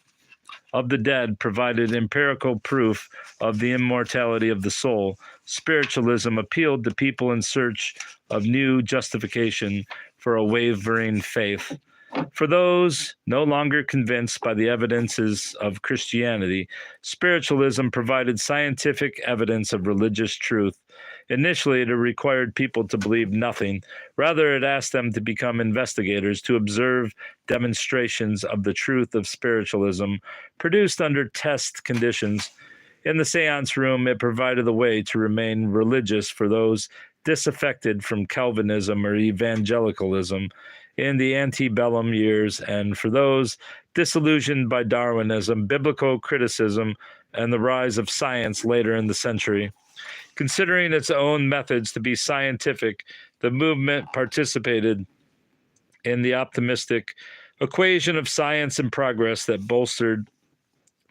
of the dead provided empirical proof of the immortality of the soul. Spiritualism appealed to people in search of new justification for a wavering faith. For those no longer convinced by the evidences of Christianity, spiritualism provided scientific evidence of religious truth. Initially, it required people to believe nothing. Rather, it asked them to become investigators, to observe demonstrations of the truth of spiritualism produced under test conditions. In the seance room, it provided a way to remain religious for those disaffected from Calvinism or evangelicalism in the antebellum years, and for those disillusioned by Darwinism, biblical criticism, and the rise of science later in the century. Considering its own methods to be scientific, the movement participated in the optimistic equation of science and progress that bolstered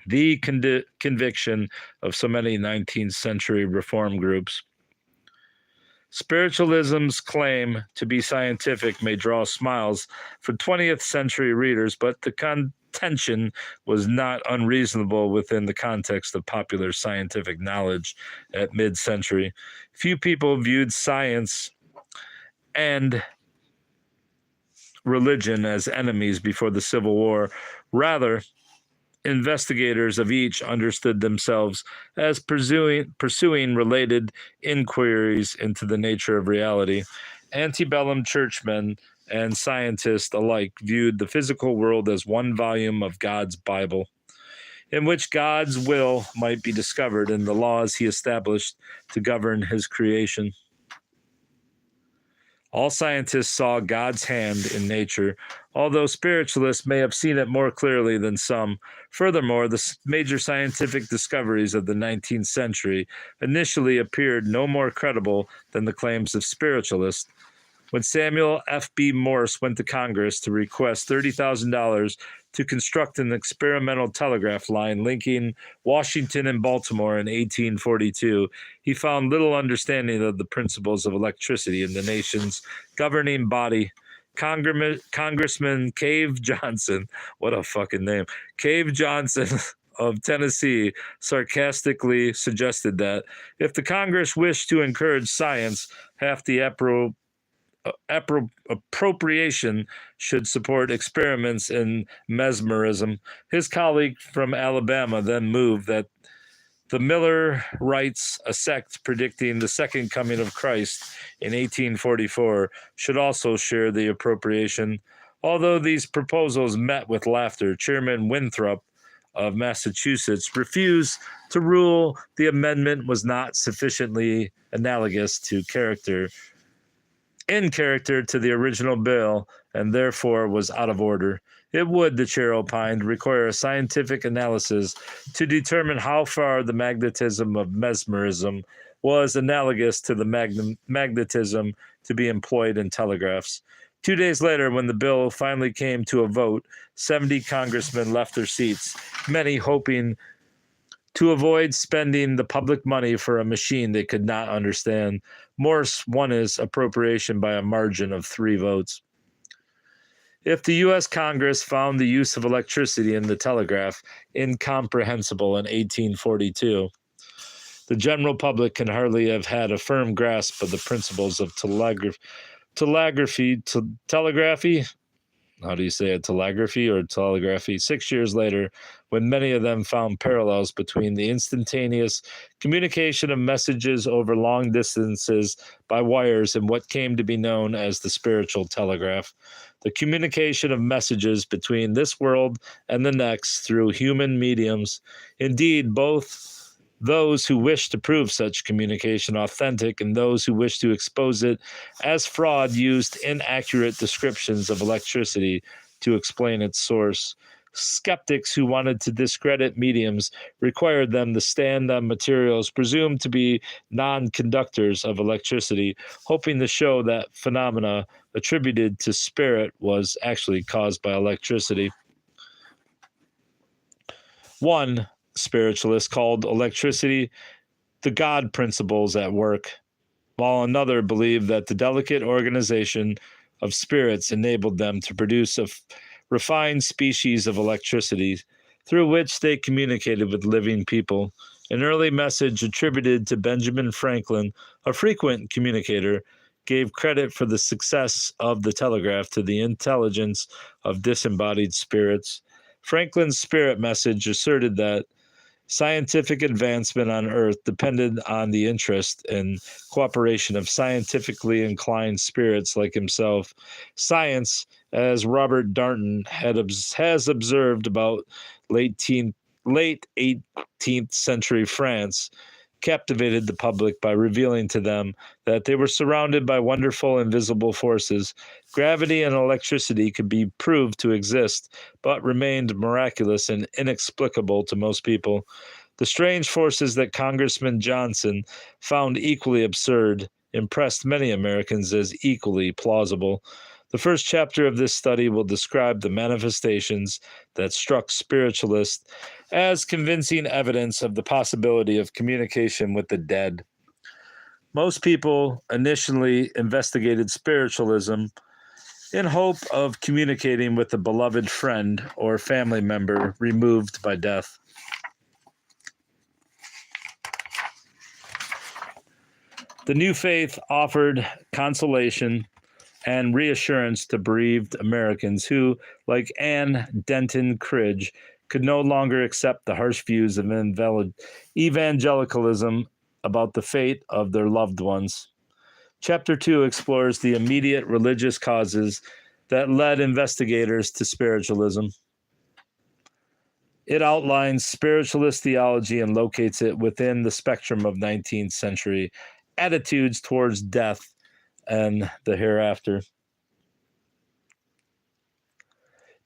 the conviction of so many 19th century reform groups. Spiritualism's claim to be scientific may draw smiles for 20th century readers, but the contention was not unreasonable within the context of popular scientific knowledge at mid-century. Few people viewed science and religion as enemies before the Civil War. Rather, investigators of each understood themselves as pursuing related inquiries into the nature of reality. Antebellum churchmen and scientists alike viewed the physical world as one volume of God's Bible, in which God's will might be discovered in the laws he established to govern his creation. All scientists saw God's hand in nature, although spiritualists may have seen it more clearly than some. Furthermore, the major scientific discoveries of the 19th century initially appeared no more credible than the claims of spiritualists. When Samuel F.B. Morse went to Congress to request $30,000 to construct an experimental telegraph line linking Washington and Baltimore in 1842, he found little understanding of the principles of electricity in the nation's governing body. Congressman Cave Johnson, what a fucking name, Cave Johnson of Tennessee, sarcastically suggested that if the Congress wished to encourage science, half the appropriation should support experiments in mesmerism. His colleague from Alabama then moved that the Millerites, a sect predicting the second coming of Christ in 1844, should also share the appropriation. Although these proposals met with laughter, Chairman Winthrop of Massachusetts refused to rule the amendment was not sufficiently analogous in character to the original bill, and therefore was out of order. It would, the chair opined, require a scientific analysis to determine how far the magnetism of mesmerism was analogous to the magnetism to be employed in telegraphs. 2 days later, when the bill finally came to a vote, 70 congressmen left their seats, many hoping to avoid spending the public money for a machine they could not understand. Morse won his appropriation by a margin of 3 votes. If the U.S. Congress found the use of electricity in the telegraph incomprehensible in 1842, the general public can hardly have had a firm grasp of the principles of telegraphy. How do you say it? Telegraphy or telegraphy? 6 years later, when many of them found parallels between the instantaneous communication of messages over long distances by wires and what came to be known as the spiritual telegraph, the communication of messages between this world and the next through human mediums. Indeed, both those who wish to prove such communication authentic and those who wish to expose it as fraud used inaccurate descriptions of electricity to explain its source. Skeptics who wanted to discredit mediums required them to stand on materials presumed to be non-conductors of electricity, hoping to show that phenomena attributed to spirit was actually caused by electricity. One spiritualist called electricity the God principles at work, while another believed that the delicate organization of spirits enabled them to produce a refined species of electricity through which they communicated with living people. An early message attributed to Benjamin Franklin, a frequent communicator, gave credit for the success of the telegraph to the intelligence of disembodied spirits. Franklin's spirit message asserted that scientific advancement on Earth depended on the interest and cooperation of scientifically inclined spirits like himself. Science, as Robert Darnton has observed about late 18th century France, captivated the public by revealing to them that they were surrounded by wonderful invisible forces. Gravity and electricity could be proved to exist, but remained miraculous and inexplicable to most people. The strange forces that Congressman Johnson found equally absurd impressed many Americans as equally plausible. The first chapter of this study will describe the manifestations that struck spiritualists as convincing evidence of the possibility of communication with the dead. Most people initially investigated spiritualism in hope of communicating with a beloved friend or family member removed by death. The new faith offered consolation and reassurance to bereaved Americans who, like Anne Denton Cridge, could no longer accept the harsh views of evangelicalism about the fate of their loved ones. Chapter 2 explores the immediate religious causes that led investigators to spiritualism. It outlines spiritualist theology and locates it within the spectrum of 19th century attitudes towards death and the hereafter.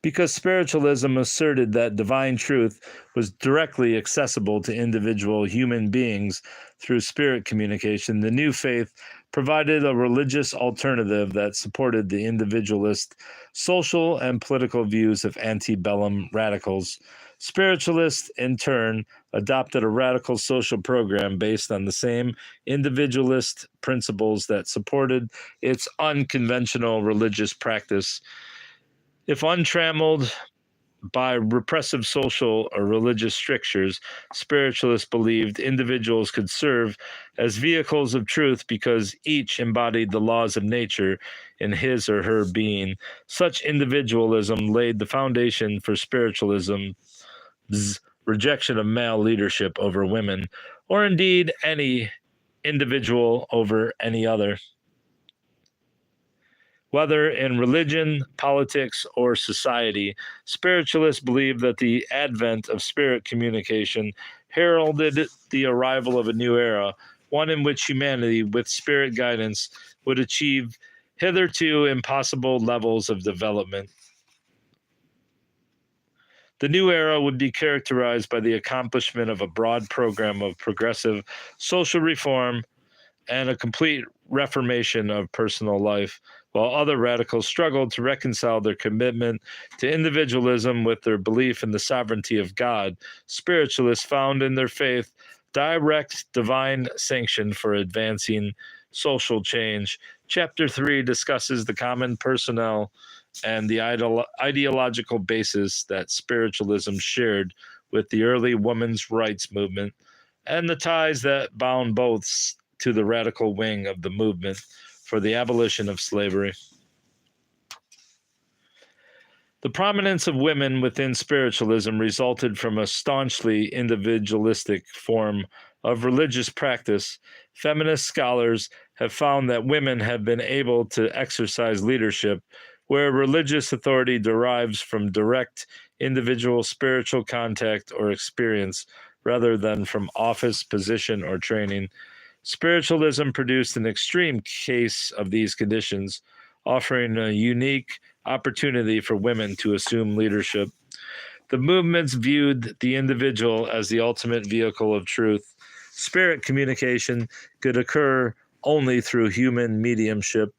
Because spiritualism asserted that divine truth was directly accessible to individual human beings through spirit communication, the new faith provided a religious alternative that supported the individualist social and political views of antebellum radicals. Spiritualists, in turn, adopted a radical social program based on the same individualist principles that supported its unconventional religious practice. If untrammeled by repressive social or religious strictures, spiritualists believed individuals could serve as vehicles of truth because each embodied the laws of nature in his or her being. Such individualism laid the foundation for spiritualism's rejection of male leadership over women, or indeed any individual over any other. Whether in religion, politics, or society, spiritualists believe that the advent of spirit communication heralded the arrival of a new era, one in which humanity, with spirit guidance, would achieve hitherto impossible levels of development. The new era would be characterized by the accomplishment of a broad program of progressive social reform and a complete reformation of personal life, while other radicals struggled to reconcile their commitment to individualism with their belief in the sovereignty of God. Spiritualists found in their faith direct divine sanction for advancing social change. Chapter 3 discusses the common personnel and the ideological basis that spiritualism shared with the early women's rights movement and the ties that bound both to the radical wing of the movement for the abolition of slavery. The prominence of women within spiritualism resulted from a staunchly individualistic form of religious practice. Feminist scholars have found that women have been able to exercise leadership where religious authority derives from direct individual spiritual contact or experience rather than from office, position, or training. Spiritualism produced an extreme case of these conditions, offering a unique opportunity for women to assume leadership. The movements viewed the individual as the ultimate vehicle of truth. Spirit communication could occur only through human mediumship.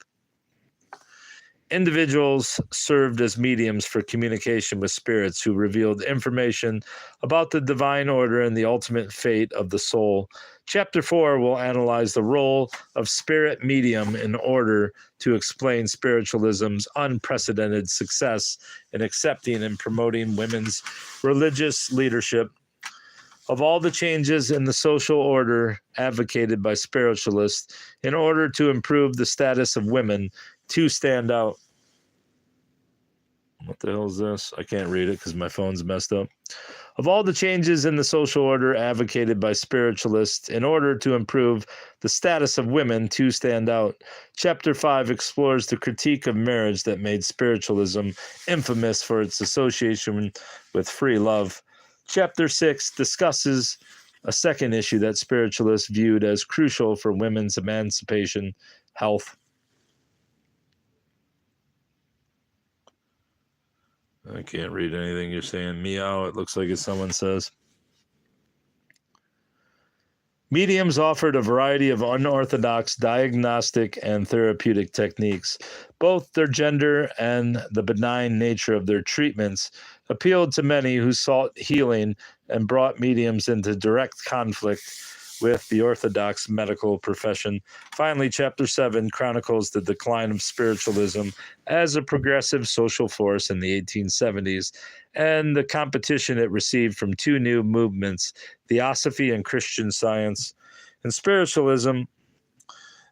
Individuals served as mediums for communication with spirits who revealed information about the divine order and the ultimate fate of the soul. Chapter 4 will analyze the role of spirit medium in order to explain spiritualism's unprecedented success in accepting and promoting women's religious leadership. Of all the changes in the social order advocated by spiritualists in order to improve the status of women, two stand out. What the hell is this? I can't read it because my phone's messed up. Of all the changes in the social order advocated by spiritualists in order to improve the status of women, two stand out. Chapter 5 explores the critique of marriage that made spiritualism infamous for its association with free love. Chapter 6 discusses a second issue that spiritualists viewed as crucial for women's emancipation, health. I can't read anything you're saying. Meow, it looks like it's someone says. Mediums offered a variety of unorthodox diagnostic and therapeutic techniques. Both their gender and the benign nature of their treatments appealed to many who sought healing and brought mediums into direct conflict with the orthodox medical profession. Finally, Chapter 7 chronicles the decline of spiritualism as a progressive social force in the 1870s and the competition it received from two new movements, Theosophy and Christian Science. In spiritualism,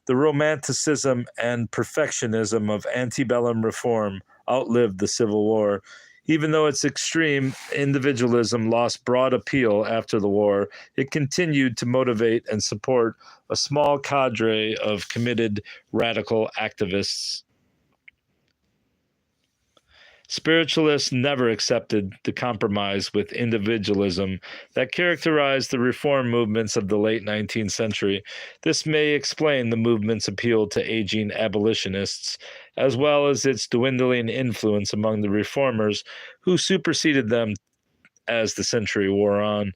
the romanticism and perfectionism of antebellum reform outlived the Civil War. Even though its extreme individualism lost broad appeal after the war, it continued to motivate and support a small cadre of committed radical activists. Spiritualists never accepted the compromise with individualism that characterized the reform movements of the late 19th century. This may explain the movement's appeal to aging abolitionists, as well as its dwindling influence among the reformers who superseded them as the century wore on.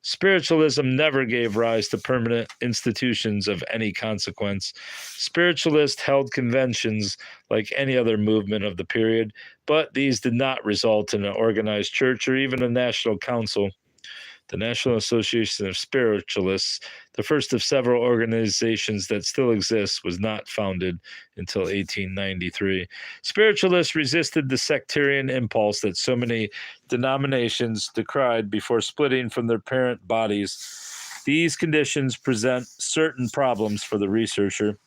Spiritualism never gave rise to permanent institutions of any consequence. Spiritualists held conventions like any other movement of the period, but these did not result in an organized church or even a national council. The National Association of Spiritualists, the first of several organizations that still exist, was not founded until 1893. Spiritualists resisted the sectarian impulse that so many denominations decried before splitting from their parent bodies. These conditions present certain problems for the researcher.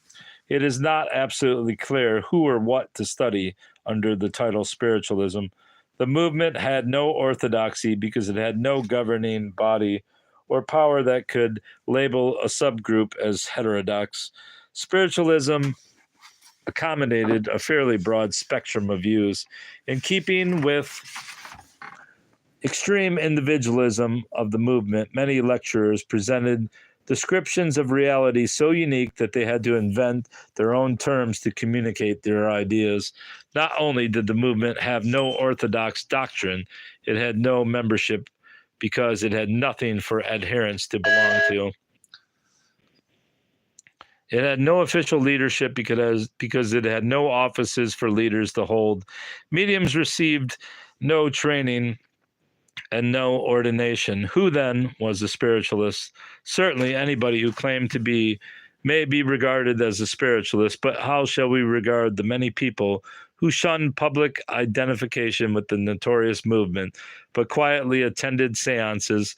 It is not absolutely clear who or what to study under the title spiritualism. The movement had no orthodoxy because it had no governing body or power that could label a subgroup as heterodox. Spiritualism accommodated a fairly broad spectrum of views. In keeping with extreme individualism of the movement, many lecturers presented descriptions of reality so unique that they had to invent their own terms to communicate their ideas. Not only did the movement have no orthodox doctrine, it had no membership because it had nothing for adherents to belong to. It had no official leadership because it had no offices for leaders to hold. Mediums received no training and no ordination. Who then was a spiritualist? Certainly anybody who claimed to be may be regarded as a spiritualist, but how shall we regard the many people who shunned public identification with the notorious movement, but quietly attended seances,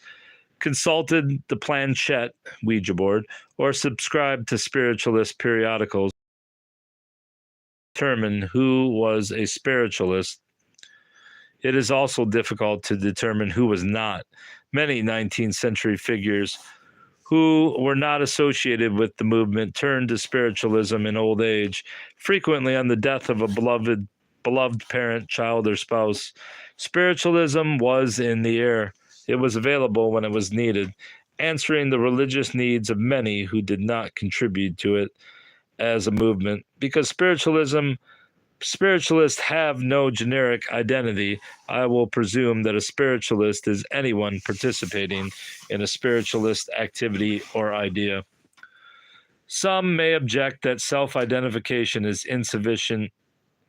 consulted the planchette, Ouija board, or subscribed to spiritualist periodicals? Determine who was a spiritualist. It is also difficult to determine who was not. Many 19th century figures who were not associated with the movement turned to spiritualism in old age, frequently on the death of a beloved parent, child, or spouse. Spiritualism was in the air. It was available when it was needed, answering the religious needs of many who did not contribute to it as a movement. Because spiritualists have no generic identity, I will presume that a spiritualist is anyone participating in a spiritualist activity or idea. Some may object that self-identification is insufficient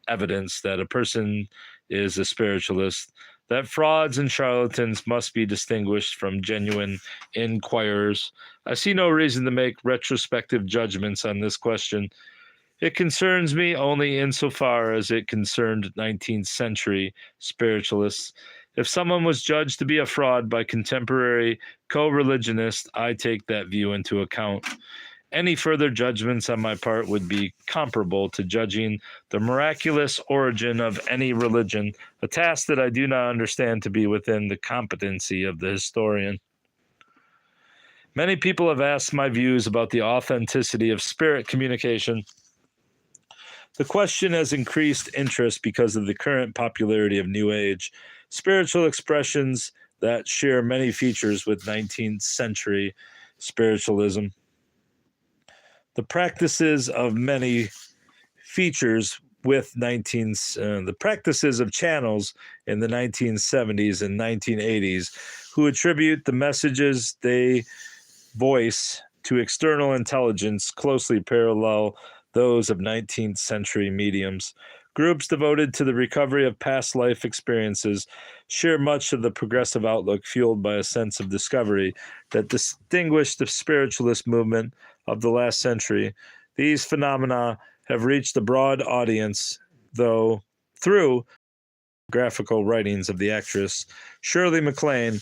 evidence that a person is a spiritualist, that frauds and charlatans must be distinguished from genuine inquirers. I see no reason to make retrospective judgments on this question. It concerns me only insofar as it concerned 19th century spiritualists. If someone was judged to be a fraud by contemporary co-religionists, I take that view into account. Any further judgments on my part would be comparable to judging the miraculous origin of any religion, a task that I do not understand to be within the competency of the historian. Many people have asked my views about the authenticity of spirit communication. The question has increased interest because of the current popularity of New Age, spiritual expressions that share many features with 19th century spiritualism. The practices of many features with the practices of channels in the 1970s and 1980s who attribute the messages they voice to external intelligence closely parallel those of 19th century mediums. Groups devoted to the recovery of past life experiences share much of the progressive outlook fueled by a sense of discovery that distinguished the spiritualist movement of the last century. These phenomena have reached a broad audience, though, through graphical writings of the actress Shirley MacLaine,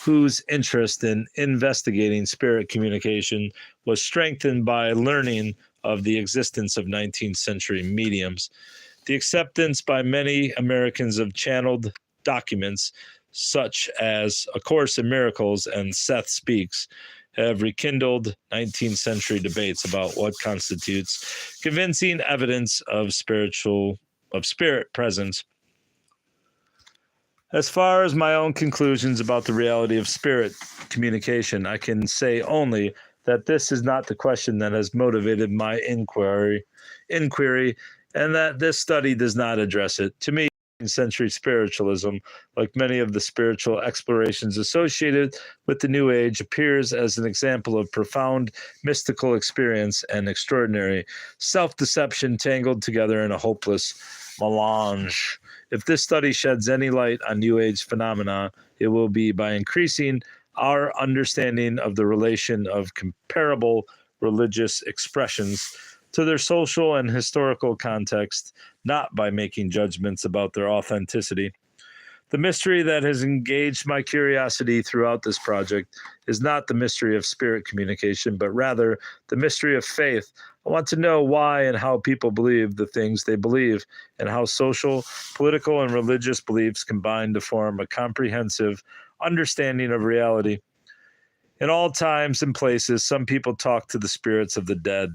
whose interest in investigating spirit communication was strengthened by learning of the existence of 19th century mediums. The acceptance by many Americans of channeled documents such as A Course in Miracles and Seth Speaks have rekindled 19th century debates about what constitutes convincing evidence of spirit presence. As far as my own conclusions about the reality of spirit communication, I can say only that this is not the question that has motivated my inquiry, and that this study does not address it. To me, century spiritualism, like many of the spiritual explorations associated with the New Age, appears as an example of profound mystical experience and extraordinary self-deception tangled together in a hopeless melange. If this study sheds any light on New Age phenomena, it will be by increasing our understanding of the relation of comparable religious expressions to their social and historical context, not by making judgments about their authenticity. The mystery that has engaged my curiosity throughout this project is not the mystery of spirit communication, but rather the mystery of faith. I want to know why and how people believe the things they believe, and how social, political, and religious beliefs combine to form a comprehensive understanding of reality. In all times and places, some people talk to the spirits of the dead,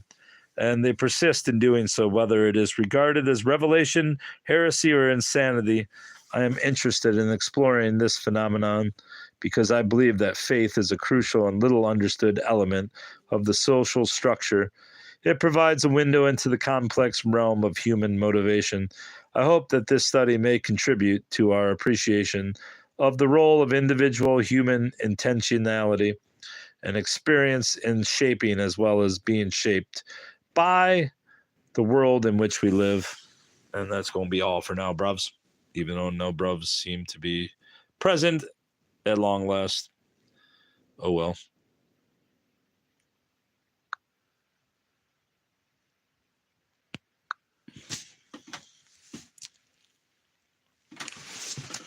and they persist in doing so, whether it is regarded as revelation, heresy, or insanity. I am interested in exploring this phenomenon because I believe that faith is a crucial and little understood element of the social structure. It provides a window into the complex realm of human motivation. I hope that this study may contribute to our appreciation of the role of individual human intentionality and experience in shaping as well as being shaped by the world in which we live. And that's going to be all for now, bruvs, even though no bruvs seem to be present at long last. Oh well.